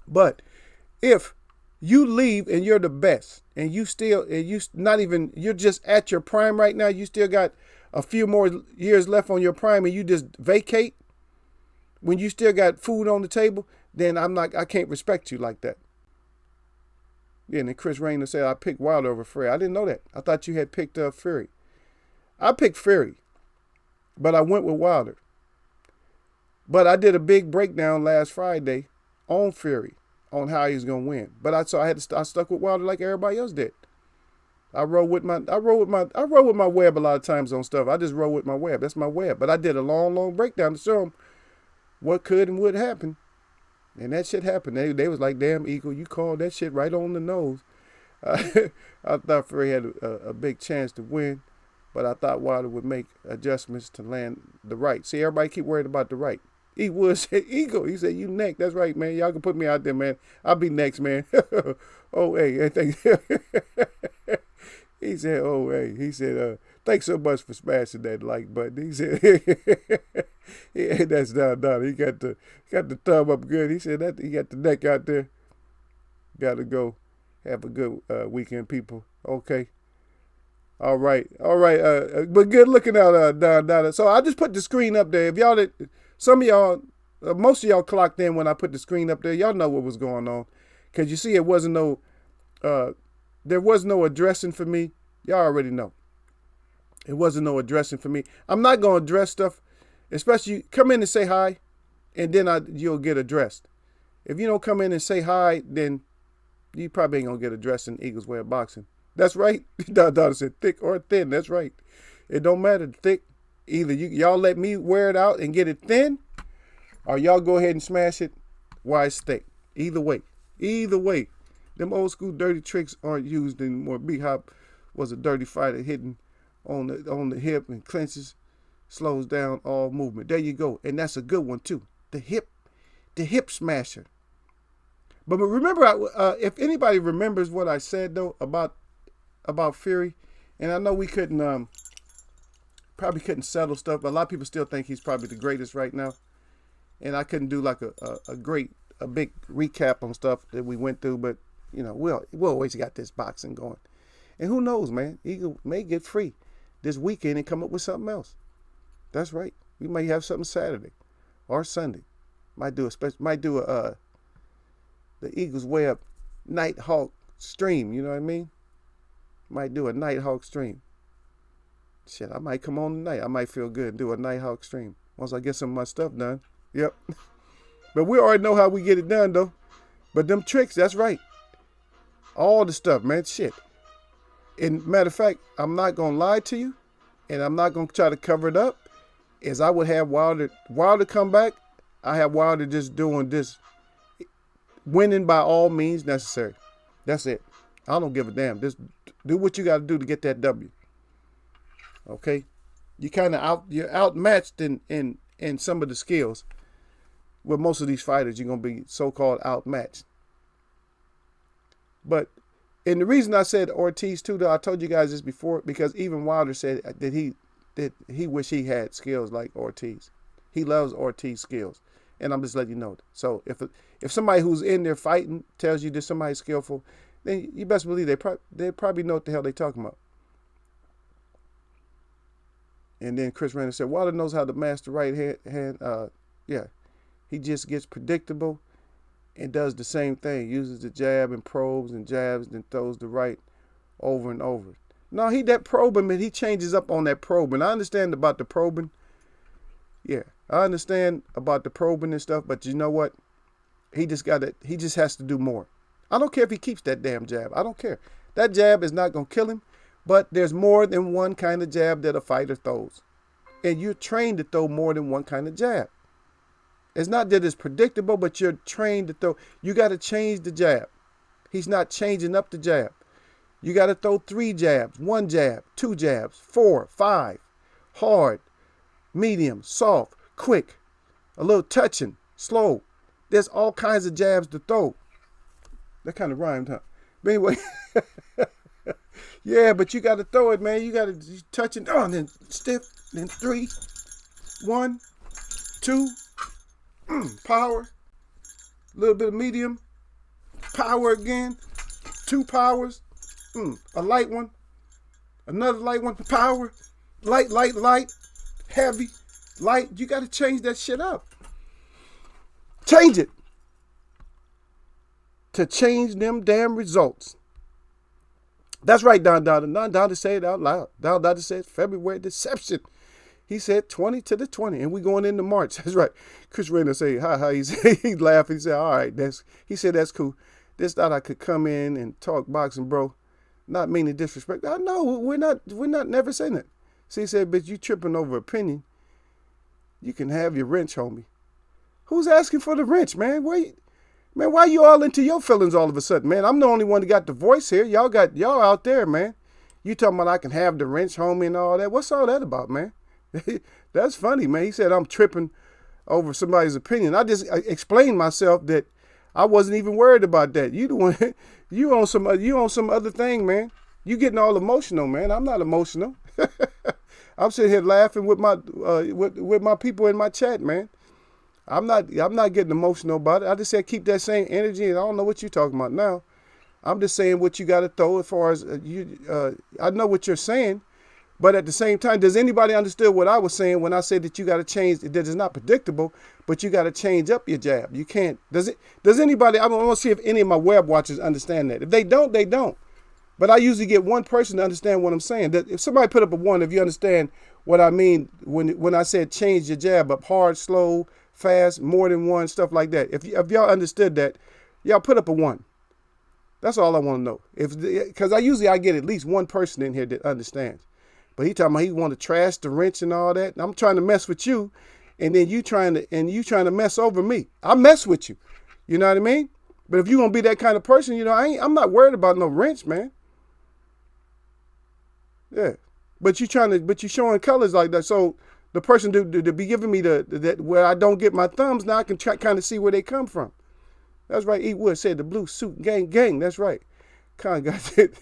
but if you leave and you're the best, and you're just at your prime right now, you still got a few more years left on your prime, and you just vacate when you still got food on the table, then I can't respect you like that. Yeah, and then Chris Rayner said I picked Wilder over Fury. I didn't know that. I thought you had picked Fury. I picked Fury, but I went with Wilder. But I did a big breakdown last Friday on Fury, on how he was gonna win. But I stuck with Wilder like everybody else did. I roll with my web a lot of times on stuff. I just roll with my web. That's my web. But I did a long breakdown to show him what could and would happen. And that shit happened. They was like, damn, Eagle, you called that shit right on the nose. I thought Fury had a big chance to win, but I thought Wilder would make adjustments to land the right. See, everybody keep worried about the right. He would say, Eagle. He said, you next. That's right, man. Y'all can put me out there, man. I'll be next, man. Oh, hey. He said, oh, hey. He said, thanks so much for smashing that like button. He said, yeah, that's down. He got the thumb up good. He said that he got the neck out there. Got to go. Have a good weekend, people. Okay. All right. But good looking out, Don. So I just put the screen up there. If y'all some of y'all, most of y'all clocked in when I put the screen up there. Y'all know what was going on. Because you see, there was no addressing for me. Y'all already know. It wasn't no addressing for me. I'm not going to address stuff, especially come in and say hi, and then you'll get addressed. If you don't come in and say hi, then you probably ain't gonna get addressed in Eagles way of boxing. That's right. Daughter said thick or thin. That's right. It don't matter thick. Either y'all let me wear it out and get it thin, or y'all go ahead and smash it while it's thick. Either way. Either way. Them old school dirty tricks aren't used anymore. B-Hop was a dirty fighter hitting on the hip and clenches, slows down all movement. There you go. And that's a good one too. The hip smasher. But remember, if anybody remembers what I said though about Fury, and I know we probably couldn't settle stuff, but a lot of people still think he's probably the greatest right now. And I couldn't do like a big recap on stuff that we went through, but you know, we always got this boxing going. And who knows, man? Eagle may get free this weekend and come up with something else. That's right. We may have something Saturday or Sunday. Might do the Eagles Way Up Nighthawk stream, you know what I mean? Might do a Nighthawk stream. Shit, I might come on tonight. I might feel good and do a Nighthawk stream once I get some of my stuff done. Yep. But we already know how we get it done, though. But them tricks, that's right. All the stuff, man. Shit. And matter of fact, I'm not going to lie to you, and I'm not going to try to cover it up, is I would have Wilder come back. I have Wilder just doing this, winning by all means necessary. That's it. I don't give a damn. Just do what you got to do to get that W. Okay? You're outmatched in some of the skills. With most of these fighters, you're going to be so-called outmatched. But, and the reason I said Ortiz too, though, I told you guys this before, because even Wilder said that he wish he had skills like Ortiz. He loves Ortiz skills. And I'm just letting you know. So if somebody who's in there fighting tells you that somebody's skillful, then you best believe they probably know what the hell they're talking about. And then Chris Randall said, Wilder knows how to master right hand. Yeah. He just gets predictable and does the same thing. Uses the jab and probes and jabs, then throws the right over and over. No, that probing, man, he changes up on that probing. I understand about the probing. Yeah, I understand about the probing and stuff, but you know what? He just has to do more. I don't care if he keeps that damn jab. I don't care. That jab is not going to kill him, but there's more than one kind of jab that a fighter throws. And you're trained to throw more than one kind of jab. It's not that it's predictable, but you're trained to throw. You got to change the jab. He's not changing up the jab. You got to throw 3 jabs, 1 jab, 2 jabs, 4, 5, hard, medium, soft, quick, a little touching, slow. There's all kinds of jabs to throw. That kind of rhymed, huh? But anyway, yeah, but you got to throw it, man. You got to touch it, and then stiff, then 3, 1, 2, power, a little bit of medium, power again, 2 powers, a light one, another light one, power, light, heavy, light. You got to change that shit up. Change it to change them damn results. That's right, Don Dada said it out loud. Don Dada said February deception. He said 20 to the 20, and we going into March. That's right. Chris Renner said, hi. He laughed. He said, all right. He said, that's cool. Just thought I could come in and talk boxing, bro. Not meaning disrespect. I know, we're not never saying it. See, he said, but you tripping over opinion. You can have your wrench, homie. Who's asking for the wrench, man? Why you all into your feelings all of a sudden, man? I'm the only one that got the voice here. Y'all out there, man. You talking about I can have the wrench, homie, and all that. What's all that about, man? That's funny, man. He said I'm tripping over somebody's opinion. I just explained myself that I wasn't even worried about that. You the one, you on some other thing, man. You getting all emotional, man. I'm not emotional. I'm sitting here laughing with my people in my chat, man. I'm not getting emotional about it. I just said keep that same energy, and I don't know what you're talking about now. I'm just saying what you got to throw as far as I know what you're saying. But at the same time, does anybody understand what I was saying when I said that you got to change, that it's not predictable, but you got to change up your jab? You can't. Does anybody, I want to see if any of my web watchers understand that. If they don't, they don't. But I usually get one person to understand what I'm saying. That if somebody put up a 1, if you understand what I mean when I said change your jab up, hard, slow, fast, more than one, stuff like that. If y'all understood that, y'all put up a 1. That's all I want to know. Because I get at least one person in here that understands. But he talking about he want to trash the wrench and all that. And I'm trying to mess with you, and then you trying to mess over me. I mess with you. You know what I mean? But if you gonna be that kind of person, I'm not worried about no wrench, man. Yeah. But you showing colors like that. So the person to be giving me that where I don't get my thumbs, now I can kind of see where they come from. That's right. Eat Wood said the blue suit gang. That's right. Khan got that.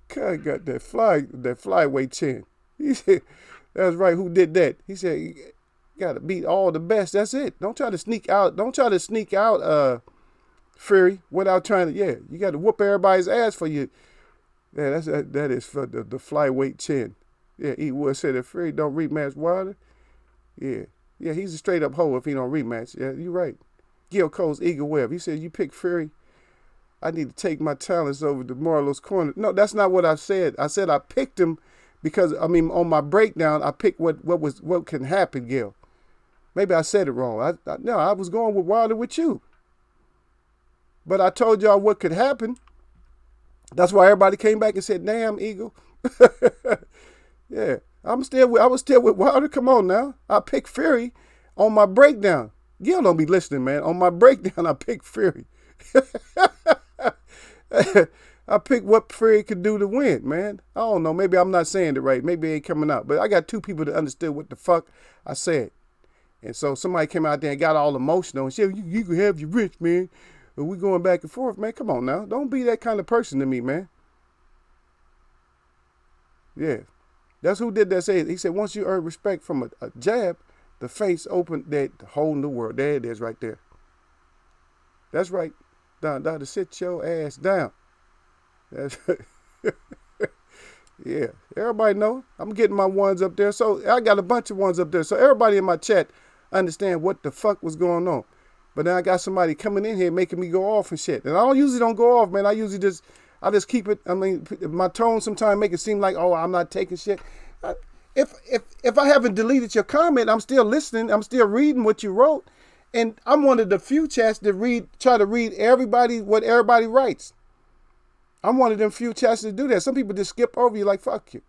Khan got that flyweight chin. He said, that's right. Who did that? He said, you got to beat all the best. That's it. Don't try to sneak out. Fury, without trying to. Yeah, you got to whoop everybody's ass for you. Yeah, that is for the flyweight chin. Yeah, Eat Wood said if Fury don't rematch Wilder. Yeah, he's a straight up hoe if he don't rematch. Yeah, you're right. Gil Cole's Eagle Webb. He said, you pick Fury, I need to take my talents over to Marlo's corner. No, that's not what I said. I said I picked him because, on my breakdown, I picked what can happen, Gil. Maybe I said it wrong. I was going with Wilder with you. But I told y'all what could happen. That's why everybody came back and said, damn, Eagle. Yeah, I was still with Wilder. Come on now. I picked Fury on my breakdown. Gil don't be listening, man. On my breakdown, I picked Fury. I picked what Fury could do to win, man. I don't know. Maybe I'm not saying it right. Maybe it ain't coming out. But I got 2 people that understood what the fuck I said. And so somebody came out there and got all emotional and said, you can have your rich, man. But we going back and forth, man. Come on now. Don't be that kind of person to me, man. Yeah. That's who did that. He said, once you earn respect from a jab, the face opened that whole new world. There it is right there. That's right. Down to sit your ass down. That's yeah. Everybody know. I'm getting my ones up there. So I got a bunch of ones up there. So everybody in my chat understand what the fuck was going on. But then I got somebody coming in here making me go off and shit. And I usually don't go off, man. I just keep it. My tone sometimes make it seem like, oh, I'm not taking shit. If I haven't deleted your comment, I'm still listening. I'm still reading what you wrote. And I'm one of the few chats that try to read what everybody writes. I'm one of them few chats that do that. Some people just skip over you like, fuck you.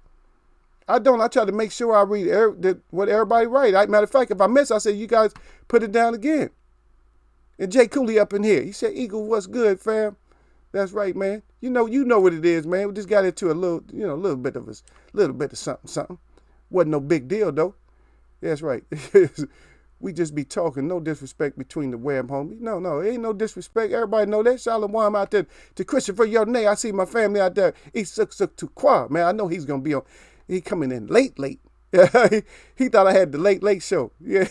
I don't. I try to make sure I read what everybody writes. Matter of fact, if I miss, I say, you guys put it down again. And Jay Cooley up in here. He said, Eagle, what's good, fam? That's right, man. You know what it is, man. We just got into a little bit of something. Wasn't no big deal, though. That's right. We just be talking. No disrespect between the web homies. No, it ain't no disrespect. Everybody know that. Shalom out there to Christopher Yonay. I see my family out there. East Suk to Qua. Man, I know he's going to be on. He coming in late. He thought I had the late show. Yeah.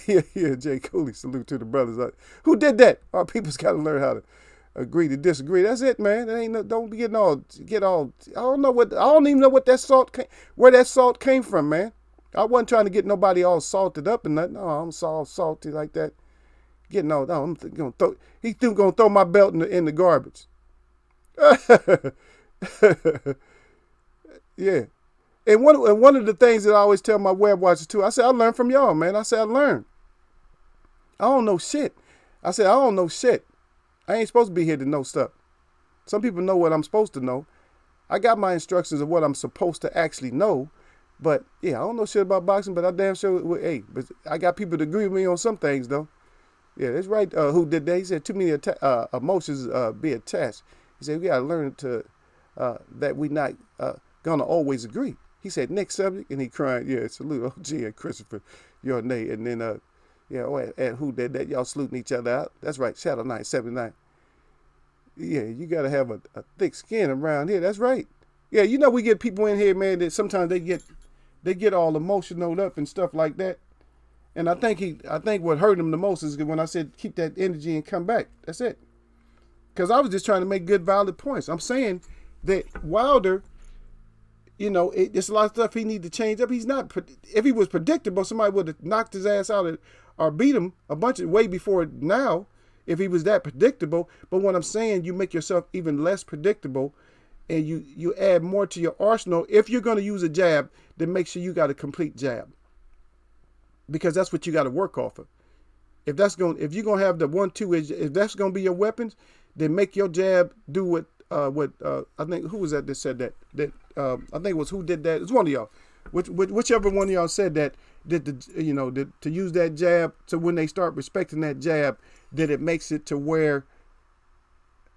Jay Cooley, salute to the brothers. Who did that? Our people's got to learn how to agree to disagree. That's it, man. It ain't don't get all. I don't even know what that where that salt came from, man. I wasn't trying to get nobody all salted up and nothing. No, I'm all salty like that. Getting all. No, I'm gonna throw. He's gonna throw my belt in the garbage. Yeah. And one of the things that I always tell my web watchers too, I said, I learned from y'all, man. I said, I learned. I don't know shit. I said, I don't know shit. I ain't supposed to be here to know stuff. Some people know what I'm supposed to know. I got my instructions of what I'm supposed to actually know. But yeah, I don't know shit about boxing, but I damn sure, but I got people to agree with me on some things though. Yeah, that's right. Who did that? He said too many emotions be attached. He said we gotta learn to that we not gonna always agree. He said next subject, and he cried. Yeah, salute OG and Christopher, your name, and then and who did that? Y'all saluting each other out. That's right. Shadow 979. Yeah, you gotta have a thick skin around here. That's right. Yeah, we get people in here, man, that sometimes they get all emotional up and stuff like that. And I think what hurt him the most is when I said keep that energy and come back. That's it. Because I was just trying to make good, valid points. I'm saying that Wilder, it's a lot of stuff he need to change up. He's not. If he was predictable, somebody would have knocked his ass out or beat him a bunch of way before now. If he was that predictable. But what I'm saying, you make yourself even less predictable. And you add more to your arsenal. If you're going to use a jab, then make sure you got a complete jab. Because that's what you got to work off of. If you're gonna have the 1-2, if that's gonna be your weapons, then make your jab do what I think who was that said that I think it was who did that. It's one of y'all, whichever one of y'all said that to use that jab. So when they start respecting that jab, that it makes it to where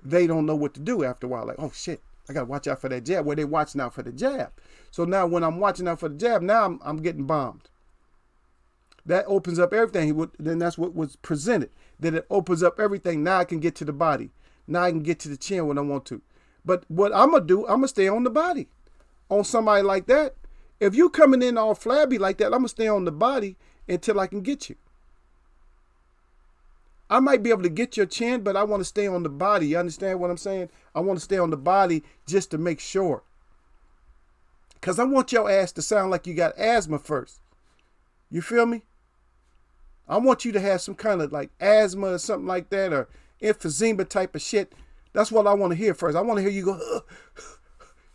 they don't know what to do after a while. Like, oh shit, I gotta watch out for that jab. Where they watching out for the jab. So now when I'm watching out for the jab, now I'm getting bombed. That opens up everything. Then that's what was presented. That it opens up everything. Now I can get to the body. Now I can get to the chin when I want to. But what I'm going to do, I'm going to stay on the body. On somebody like that. If you coming in all flabby like that, I'm going to stay on the body until I can get you. I might be able to get your chin, but I want to stay on the body. You understand what I'm saying? I want to stay on the body just to make sure. Because I want your ass to sound like you got asthma first. You feel me? I want you to have some kind of like asthma or something like that, or emphysema type of shit. That's what I want to hear first. I want to hear you go,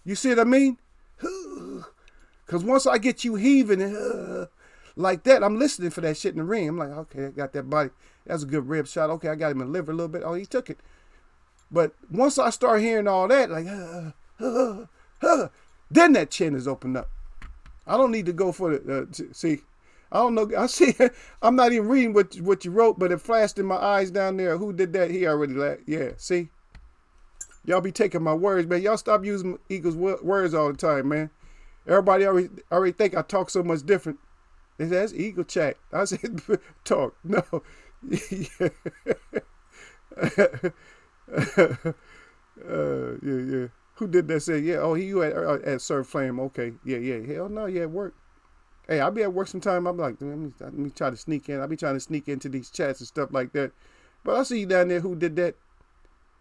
you see what I mean? Because once I get you heaving like that, I'm listening for that shit in the ring. I'm like, okay, I got that body. That's a good rib shot. Okay, I got him in the liver a little bit. Oh, he took it. But once I start hearing all that, like, then that chin is opened up. I don't need to go for the, see, I don't know. I see. I'm not even reading what you wrote, but it flashed in my eyes down there. Who did that? He already laughed. Yeah. See, y'all be taking my words, man. Y'all stop using Eagles words all the time, man. Everybody already think I talk so much different. They say, that's Eagle chat. I said talk. No. Yeah. Yeah. Who did that? Say yeah. Oh, you at Surf Flame. Okay. Yeah. Hell no. Yeah, at work. Hey, I'll be at work sometime. I'm like, let me try to sneak in. I'll be trying to sneak into these chats and stuff like that. But I see you down there who did that.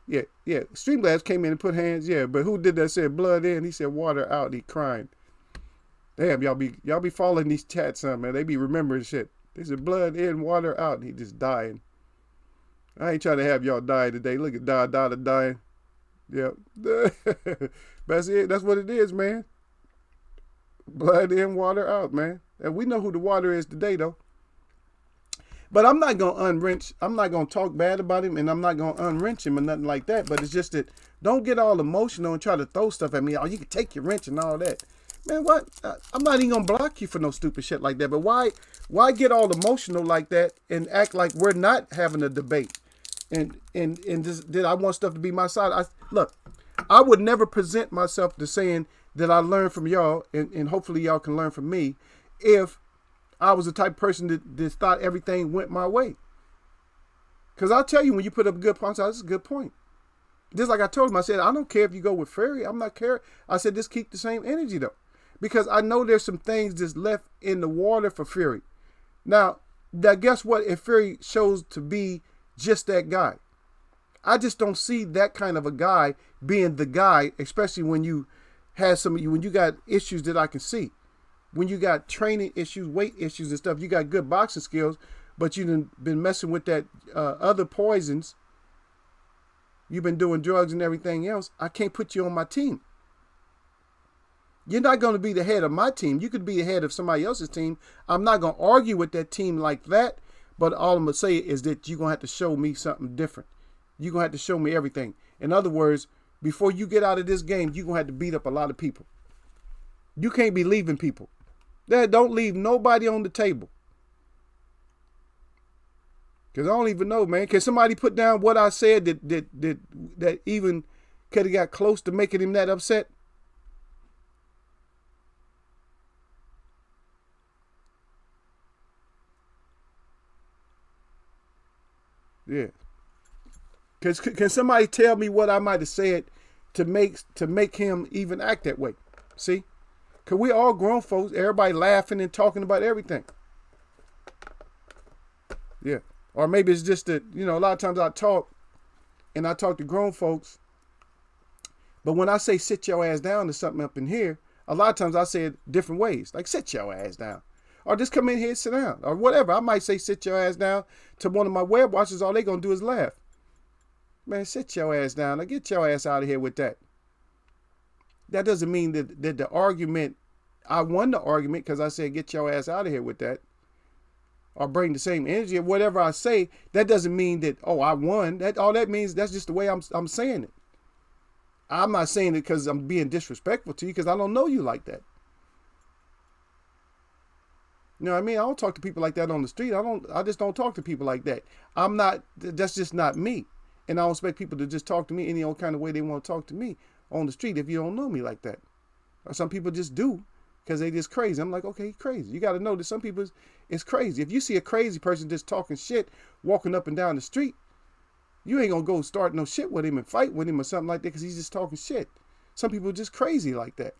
Yeah. Streamlabs came in and put hands. Yeah, but who did that? Said blood in. He said water out. He crying. Damn, y'all be following these chats, man. They be remembering shit. They said blood in, water out. And he just dying. I ain't trying to have y'all die today. Look at Dada dying. Yep. That's it. That's what it is, man. Blood in, water out, man. And we know who the water is today, though. But I'm not going to unwrench. I'm not going to talk bad about him, and I'm not going to unwrench him or nothing like that. But it's just that don't get all emotional and try to throw stuff at me. Oh, you can take your wrench and all that. Man, what? I'm not even going to block you for no stupid shit like that. But why get all emotional like that and act like we're not having a debate? And just, did I want stuff to be my side? Look, I would never present myself to saying that I learned from y'all, and hopefully y'all can learn from me, if I was the type of person that thought everything went my way. Because I'll tell you, when you put up a good point, this is a good point. Just like I told him, I said, I don't care if you go with Fury. I'm not care. I said, just keep the same energy, though. Because I know there's some things just left in the water for Fury. Now guess what? If Fury shows to be just that guy, I just don't see that kind of a guy being the guy, especially when you when you got issues that I can see, when you got training issues, weight issues and stuff, you got good boxing skills, but you've been messing with that other poisons. You've been doing drugs and everything else. I can't put you on my team. You're not going to be the head of my team. You could be the head of somebody else's team. I'm not going to argue with that team like that, but all I'm going to say is that you're going to have to show me something different. You're going to have to show me everything. In other words, before you get out of this game, you're going to have to beat up a lot of people. You can't be leaving people. Don't leave nobody on the table. Because I don't even know, man. Can somebody put down what I said that even could have got close to making him that upset? Yeah. Can somebody tell me what I might have said to make him even act that way? See? Because we all grown folks. Everybody laughing and talking about everything. Yeah. Or maybe it's just that, a lot of times I talk to grown folks. But when I say sit your ass down to something up in here, a lot of times I say it different ways. Like sit your ass down. Or just come in here and sit down. Or whatever. I might say sit your ass down to one of my web watchers. All they going to do is laugh. Man, sit your ass down. Now get your ass out of here with that. That doesn't mean that the argument, I won the argument because I said get your ass out of here with that. or bring the same energy. And whatever I say, that doesn't mean that, oh, I won. That all that means, that's just the way I'm saying it. I'm not saying it because I'm being disrespectful to you, because I don't know you like that. You know what I mean? I don't talk to people like that on the street. I just don't talk to people like that. That's just not me. And I don't expect people to just talk to me any old kind of way they want to talk to me on the street if you don't know me like that. Or some people just do because they just crazy. I'm like, okay, crazy. You got to know that some people it's crazy. If you see a crazy person just talking shit, walking up and down the street, you ain't going to go start no shit with him and fight with him or something like that because he's just talking shit. Some people are just crazy like that.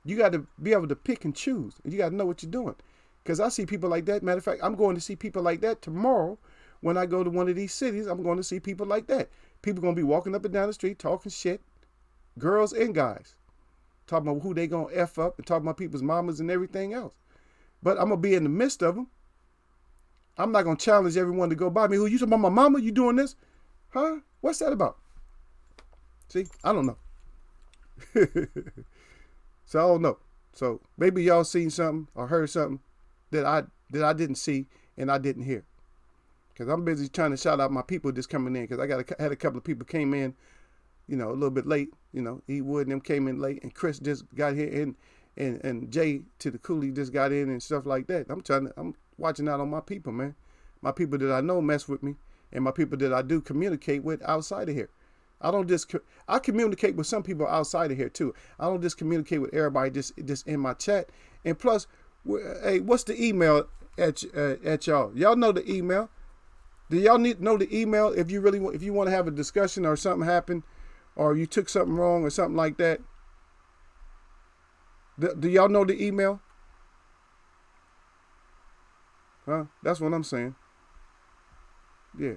You got to be able to pick and choose. And you got to know what you're doing. Because I see people like that. Matter of fact, I'm going to see people like that tomorrow when I go to one of these cities. I'm going to see people like that. People going to be walking up and down the street talking shit. Girls and guys. Talking about who they going to F up and talking about people's mamas and everything else. But I'm going to be in the midst of them. I'm not going to challenge everyone to go by me. Who, you talking about my mama? You doing this? Huh? What's that about? See, I don't know. So I don't know. So maybe y'all seen something or heard something that I didn't see and I didn't hear. Because I'm busy trying to shout out my people just coming in. Because I had a couple of people came in, you know, a little bit late. You know, E. Wood and them came in late. And Chris just got here. And Jay to the Cooley just got in and stuff like that. I'm watching out on my people, man. My people that I know mess with me. And my people that I do communicate with outside of here. I communicate with some people outside of here too. I don't just communicate with everybody just in my chat. And plus, hey, what's the email at y'all? Y'all know the email. Do y'all know the email if you want to have a discussion or something happened, or you took something wrong or something like that? Do y'all know the email? Huh? That's what I'm saying. Yeah.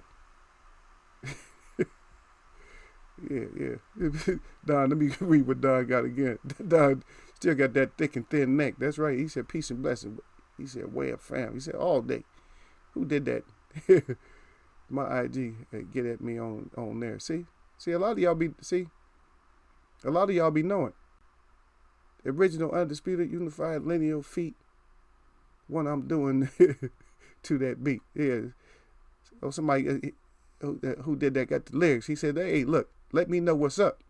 Yeah. Don, let me read what Don got again. Don still got that thick and thin neck. That's right. He said peace and blessing. He said way up fam. He said all day. Who did that? My IG get at me on there. See a lot of y'all be knowing. Original undisputed unified lineal feet. What I'm doing to that beat. Yeah. Oh, somebody who did that got the lyrics. He said, hey, look, let me know what's up.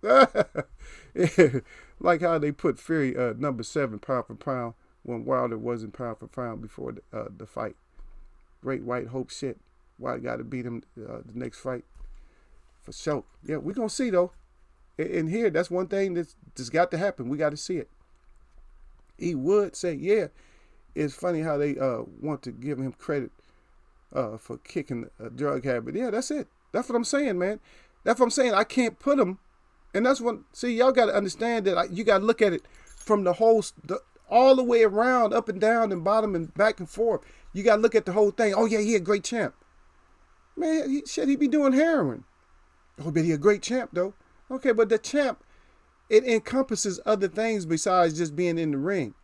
Like how they put Fury number 7 pound for pound when Wilder wasn't pound for pound before the fight. Great White Hope shit. Wilder got to beat him the next fight. For sure. Yeah, we're going to see, though. And here, that's one thing that's just got to happen. We got to see it. E. Wood said, yeah, it's funny how they want to give him credit for kicking a drug habit. Yeah, that's it. That's what I'm saying, man. That's what I'm saying. I can't put him. And that's what, see, y'all got to understand that you got to look at it from all the way around, up and down and bottom and back and forth. You got to look at the whole thing. Oh, yeah, he a great champ. Man, he be doing heroin. Oh, but he a great champ, though. Okay, but the champ, it encompasses other things besides just being in the ring.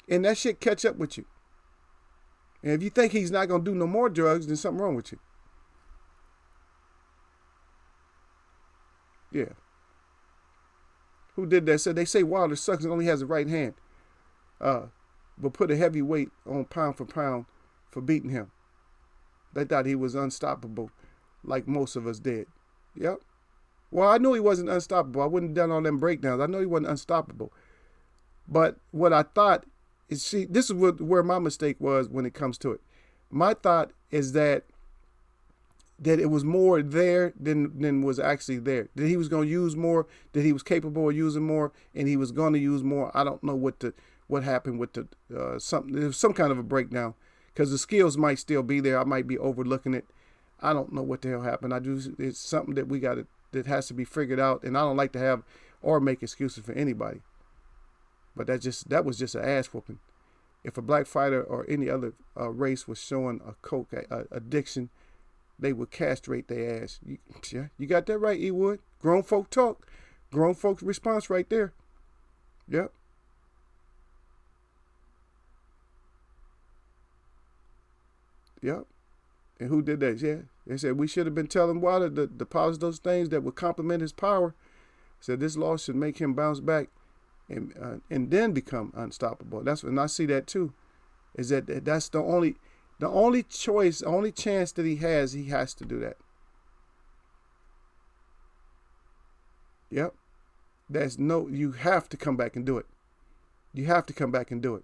And that shit catch up with you. And if you think he's not going to do no more drugs, then something wrong with you. Yeah. Who did that? So they say Wilder sucks and only has the right hand. But put a heavy weight on pound for pound for beating him. They thought he was unstoppable, like most of us did. Yep. Well, I knew he wasn't unstoppable. I wouldn't have done all them breakdowns. I know he wasn't unstoppable. But what I thought is, see, this is where my mistake was when it comes to it. My thought is that it was more there than was actually there. That he was going to use more, that he was capable of using more, and he was going to use more. I don't know what happened with something. There was some kind of a breakdown because the skills might still be there. I might be overlooking it. I don't know what the hell happened. It's something that has to be figured out, and I don't like to have or make excuses for anybody. But that was just an ass whooping. If a black fighter or any other race was showing a coke addiction, they would castrate their ass. You got that right, E. Wood. Grown folk talk. Grown folks response right there. Yep. Yep. And who did that? Yeah. They said we should have been telling Wilder to deposit those things that would complement his power. Said this loss should make him bounce back and then become unstoppable. And I see that too. Is that's the only, The only choice, the only chance that he has to do that. Yep. You have to come back and do it. You have to come back and do it.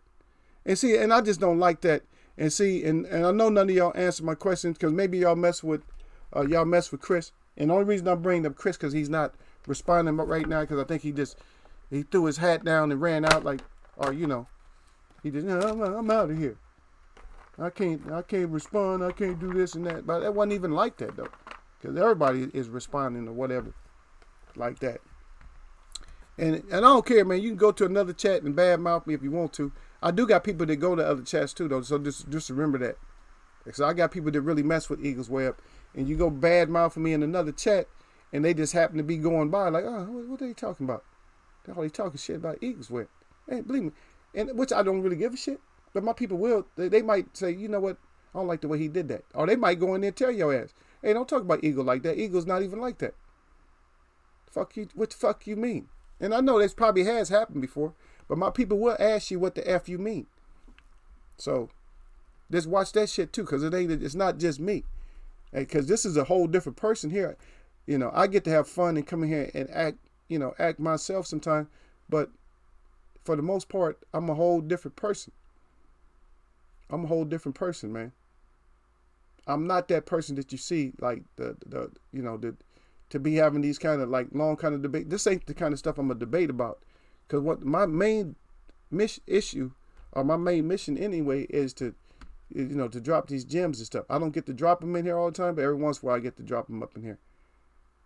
And see, and I just don't like that. And see, and I know none of y'all answer my questions because maybe y'all mess with Chris. And the only reason I'm bringing up Chris because he's not responding right now because I think he threw his hat down and ran out he just, I'm out of here. I can't respond. I can't do this and that. But that wasn't even like that though, because everybody is responding or whatever like that. And I don't care, man. You can go to another chat and badmouth me if you want to. I do got people that go to other chats too, though. So just remember that. So I got people that really mess with Eagles Web, and you go badmouth me in another chat, and they just happen to be going by like, oh, what are they talking about? They're always talking shit about Eagles Web. Hey, believe me, and which I don't really give a shit. But my people will. They might say, you know what? I don't like the way he did that, or they might go in there and tell your ass, hey, don't talk about Eagle like that. Eagle's not even like that. Fuck you. What the fuck you mean? And I know this probably has happened before, but my people will ask you what the F you mean. So just watch that shit too, because it's not just me. Because this is a whole different person here. I get to have fun and come in here and act myself sometimes, but for the most part, I'm a whole different person. I'm a whole different person, man. I'm not that person that you see like to be having these kind of like long kind of debate. This ain't the kind of stuff I'm gonna debate about. Because what my main issue or my main mission anyway is to drop these gems and stuff. I don't get to drop them in here all the time, but every once in a while I get to drop them up in here.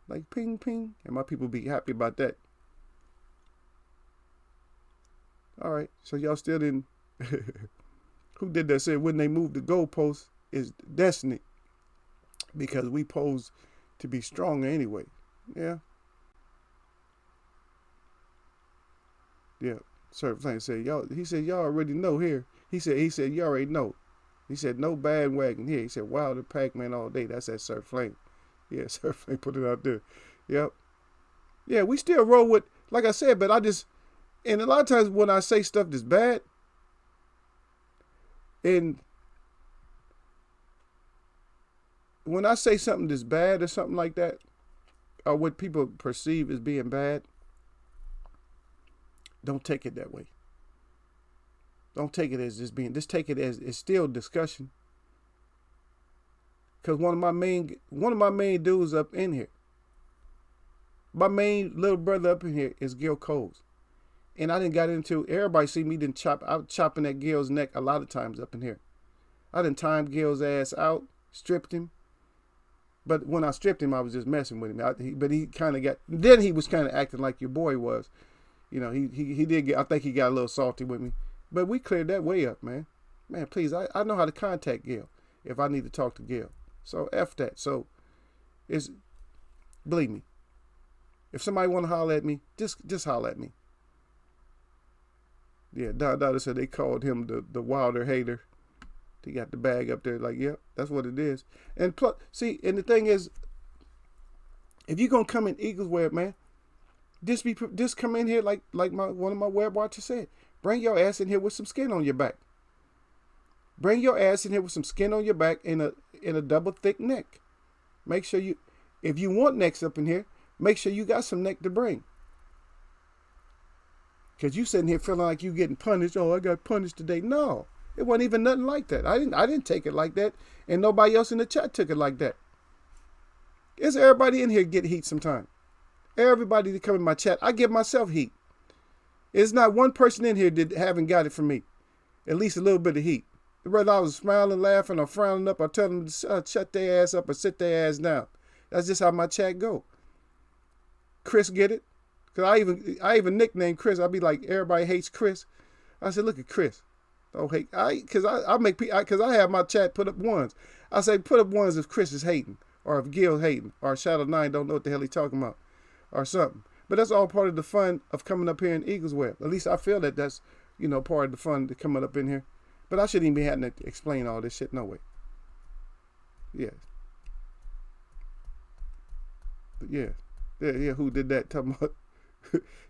Like ping, ping. And my people be happy about that. All right. So y'all still didn't. Who did that? Said when they move the goalposts is destiny. Because we pose to be stronger anyway. Yeah. Yeah. Sir Flame said, he said, y'all already know here. He said, you already know. He said, no bandwagon here. He said, Wilder Pac-Man all day. That's that Sir Flame. Yeah, Sir Flame put it out there. Yep. Yeah, we still roll with, like I said, but and a lot of times when I say stuff that's bad, and when I say something that's bad or something like that, or what people perceive as being bad, don't take it that way. Don't take it as just take it as it's still discussion. Cause one of my main dudes up in here, my main little brother up in here is Gil Coles. And I done got into, everybody see me I'm chopping at Gil's neck a lot of times up in here. I done timed Gil's ass out, stripped him. But when I stripped him, I was just messing with him. But he kind of then he was kind of acting like your boy was. He did get, I think he got a little salty with me. But we cleared that way up, man. Man, please, I know how to contact Gil if I need to talk to Gil. So F that. So believe me, if somebody want to holler at me, just holler at me. Yeah, Dada said they called him the Wilder hater. He got the bag up there like, yep, that's what it is. And plus, see, and the thing is, if you're gonna come in Eagles Web, man, just come in here like one of my web watchers said. Bring your ass in here with some skin on your back. Bring your ass in here with some skin on your back in a double thick neck. Make sure if you want necks up in here, make sure you got some neck to bring. Cause you sitting here feeling like you getting punished. Oh, I got punished today. No, it wasn't even nothing like that. I didn't take it like that, and nobody else in the chat took it like that. It's everybody in here get heat sometime. Everybody that come in my chat, I give myself heat. There's not one person in here that haven't got it from me. At least a little bit of heat. Whether I was smiling, laughing, or frowning up, or telling them to shut their ass up or sit their ass down. That's just how my chat go. Chris get it? Cause I even nicknamed Chris. I be like, everybody hates Chris. I said, look at Chris. Don't hate. Cause I have my chat put up ones. I say put up ones if Chris is hating, or if Gil's hating, or Shadow 9 don't know what the hell he talking about, or something. But that's all part of the fun of coming up here in Eagles Web. At least I feel that that's part of the fun to coming up in here. But I shouldn't even be having to explain all this shit. No way. Yeah. But yeah. Who did that? Talking about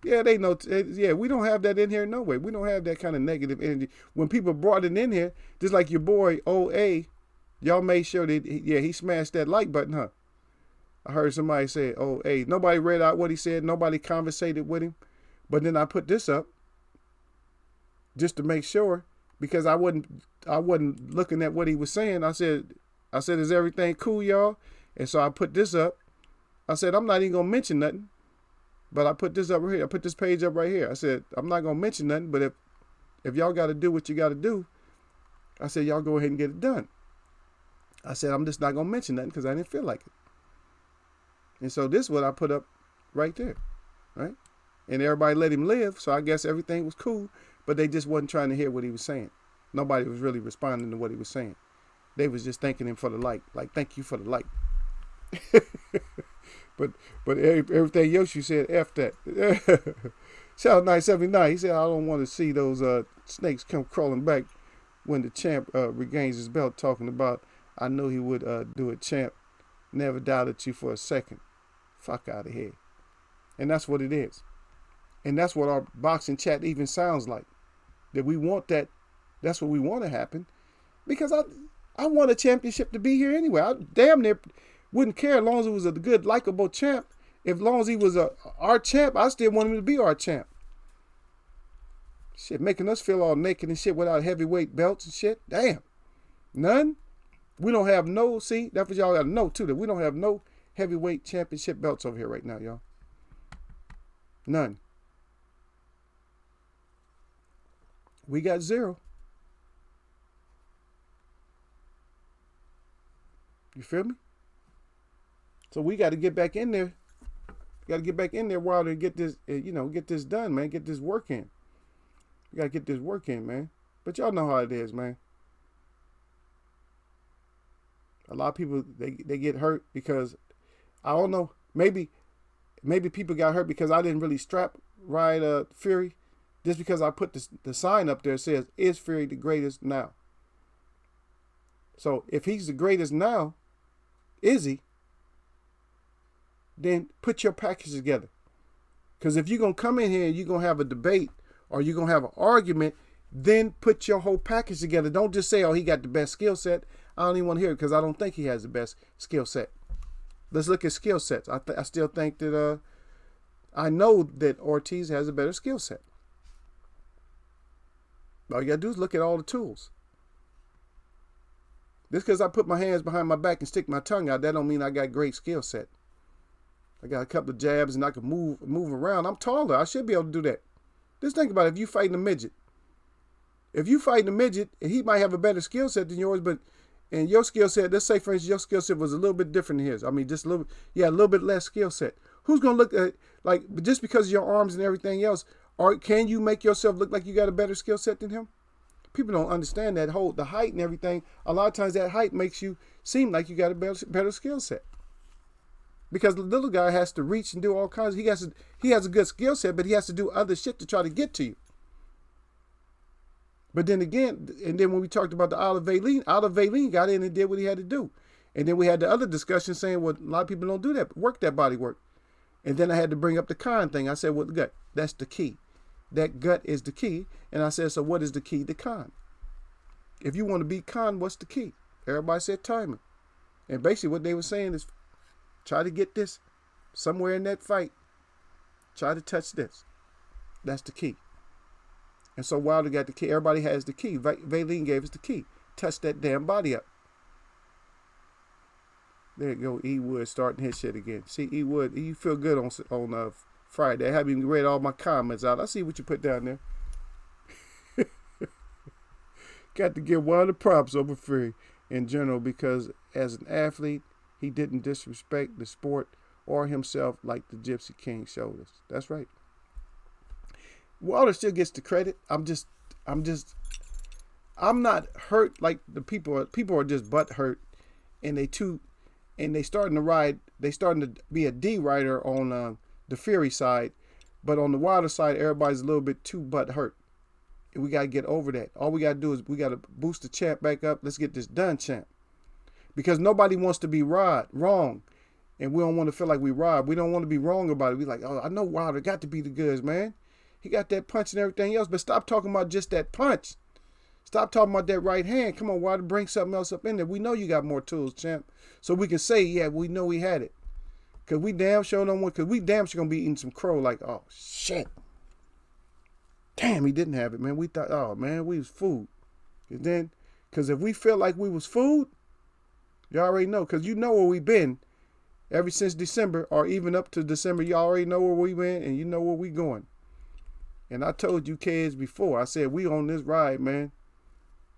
Yeah, they know. Yeah, we don't have that in here. No way. We don't have that kind of negative energy. When people brought it in here, just like your boy OA, y'all made sure that he smashed that like button, huh? I heard somebody say, OA. Nobody read out what he said. Nobody conversated with him. But then I put this up just to make sure, because I wasn't looking at what he was saying. I said, is everything cool, y'all? And so I put this up. I said, I'm not even gonna mention nothing. But I put this up right here. I put this page up right here. I said, I'm not going to mention nothing, but if y'all got to do what you got to do, I said, y'all go ahead and get it done. I said, I'm just not going to mention nothing because I didn't feel like it. And so this is what I put up right there, right? And everybody let him live, so I guess everything was cool, but they just wasn't trying to hear what he was saying. Nobody was really responding to what he was saying. They was just thanking him for the like thank you for the like. But everything else you said, F that. Shout out 979. He said, I don't want to see those snakes come crawling back when the champ regains his belt, talking about, I know he would do it, champ. Never doubted you for a second. Fuck out of here. And that's what it is. And that's what our boxing chat even sounds like. That we want that. That's what we want to happen. Because I want a championship to be here anyway. I damn near wouldn't care as long as it was a good, likable champ. As long as he was our champ, I still want him to be our champ. Shit, making us feel all naked and shit without heavyweight belts and shit. Damn. None? We don't have no, see, that's what y'all got to know too, that we don't have no heavyweight championship belts over here right now, y'all. None. We got 0. You feel me? So we got to get back in there. Got to get back in there, Wilder, and get this, get this done, man. Get this work in. You got to get this work in, man. But y'all know how it is, man. A lot of people, they get hurt because, I don't know, maybe people got hurt because I didn't really strap ride Fury. Just because I put the sign up there that says, is Fury the greatest now? So if he's the greatest now, is he? Then put your package together. Because if you're going to come in here and you're going to have a debate or you're going to have an argument, then put your whole package together. Don't just say, oh, he got the best skill set. I don't even want to hear it because I don't think he has the best skill set. Let's look at skill sets. I still think that I know that Ortiz has a better skill set. All you got to do is look at all the tools. Just because I put my hands behind my back and stick my tongue out, that don't mean I got great skill set. I got a couple of jabs and I can move around. I'm taller. I should be able to do that. Just think about it. If you fighting a midget. If you fighting a midget, and he might have a better skill set than yours, but and your skill set, let's say for instance, your skill set was a little bit different than his. I mean, just a little bit less skill set. Who's gonna look at like just because of your arms and everything else, or can you make yourself look like you got a better skill set than him? People don't understand that the height and everything. A lot of times that height makes you seem like you got a better skill set. Because the little guy has to reach and do all kinds. He has a good skill set, but he has to do other shit to try to get to you. But then again, and then when we talked about the Olive Valine got in and did what he had to do. And then we had the other discussion saying, well, a lot of people don't do that, work that body work. And then I had to bring up the Khan thing. I said, well, the gut, that's the key. That gut is the key. And I said, so what is the key to Khan? If you want to beat Khan, what's the key? Everybody said timing. And basically what they were saying is, try to get this somewhere in that fight. Try to touch this. That's the key. And so Wilder got the key. Everybody has the key. Valine gave us the key. Touch that damn body up. There you go. E. Wood starting his shit again. See, E. Wood, you feel good on Friday. I haven't even read all my comments out. I see what you put down there. Got to give Wilder props over Fury in general because as an athlete, he didn't disrespect the sport or himself like the Gypsy King showed us. That's right. Wilder still gets the credit. I'm not hurt like the people. People are just butt hurt, and they starting to be a D rider on the Fury side, but on the Wilder side, everybody's a little bit too butt hurt. And we gotta get over that. All we gotta do is we gotta boost the champ back up. Let's get this done, champ. Because nobody wants to be wrong. And we don't want to feel like we robbed. We don't want to be wrong about it. We like, oh, I know Wilder got to be the goods, man. He got that punch and everything else. But stop talking about just that punch. Stop talking about that right hand. Come on, Wilder, bring something else up in there. We know you got more tools, champ. So we can say, yeah, we know we had it. Because we damn sure don't want, because we damn sure going to be eating some crow like, oh, shit. Damn, he didn't have it, man. We thought, oh, man, we was food. And then, because if we feel like we was food, you already know. Because you know where we been ever since December, or even up to December. You already know where we went, and you know where we going. And I told you kids before, I said, we on this ride, man.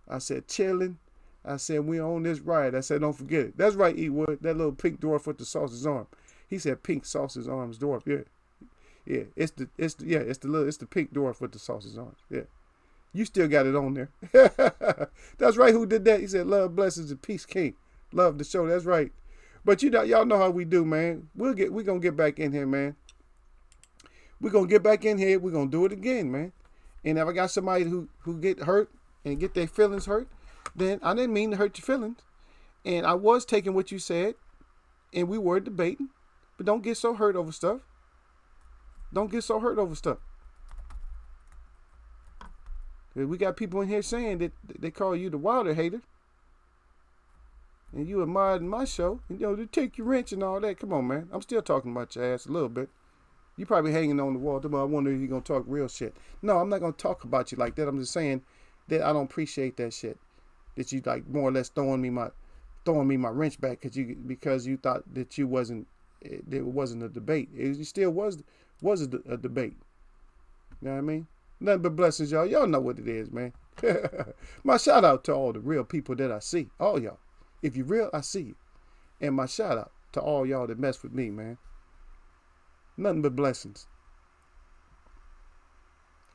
I said, chilling. I said, we on this ride. I said, don't forget it. That's right, Eatwood. That little pink dwarf with the sausage arm. He said, pink sausage arms dwarf. Yeah. Yeah. It's the pink dwarf with the sausage arms. Yeah. You still got it on there. That's right. Who did that? He said, love, blessings, and peace, king. Love the show. That's right. But y'all know how we do, man. We're gonna get back in here, man. We're gonna get back in here. We're gonna do it again, man. And if I got somebody who get hurt and get their feelings hurt, then I didn't mean to hurt your feelings. And I was taking what you said, and we were debating. But don't get so hurt over stuff. Don't get so hurt over stuff. We got people in here saying that they call you the Wilder hater. And you admired my show. And, they take your wrench and all that. Come on, man. I'm still talking about your ass a little bit. You probably hanging on the wall. I wonder if you're going to talk real shit. No, I'm not going to talk about you like that. I'm just saying that I don't appreciate that shit. That you like more or less throwing me my wrench back because you thought that it wasn't a debate. It still was a debate. You know what I mean? Nothing but blessings, y'all. Y'all know what it is, man. My shout out to all the real people that I see. All y'all. If you're real, I see you. And my shout out to all y'all that mess with me, man. Nothing but blessings.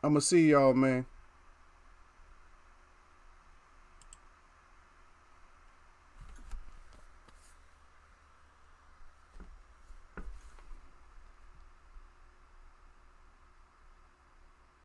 I'm going to see y'all, man.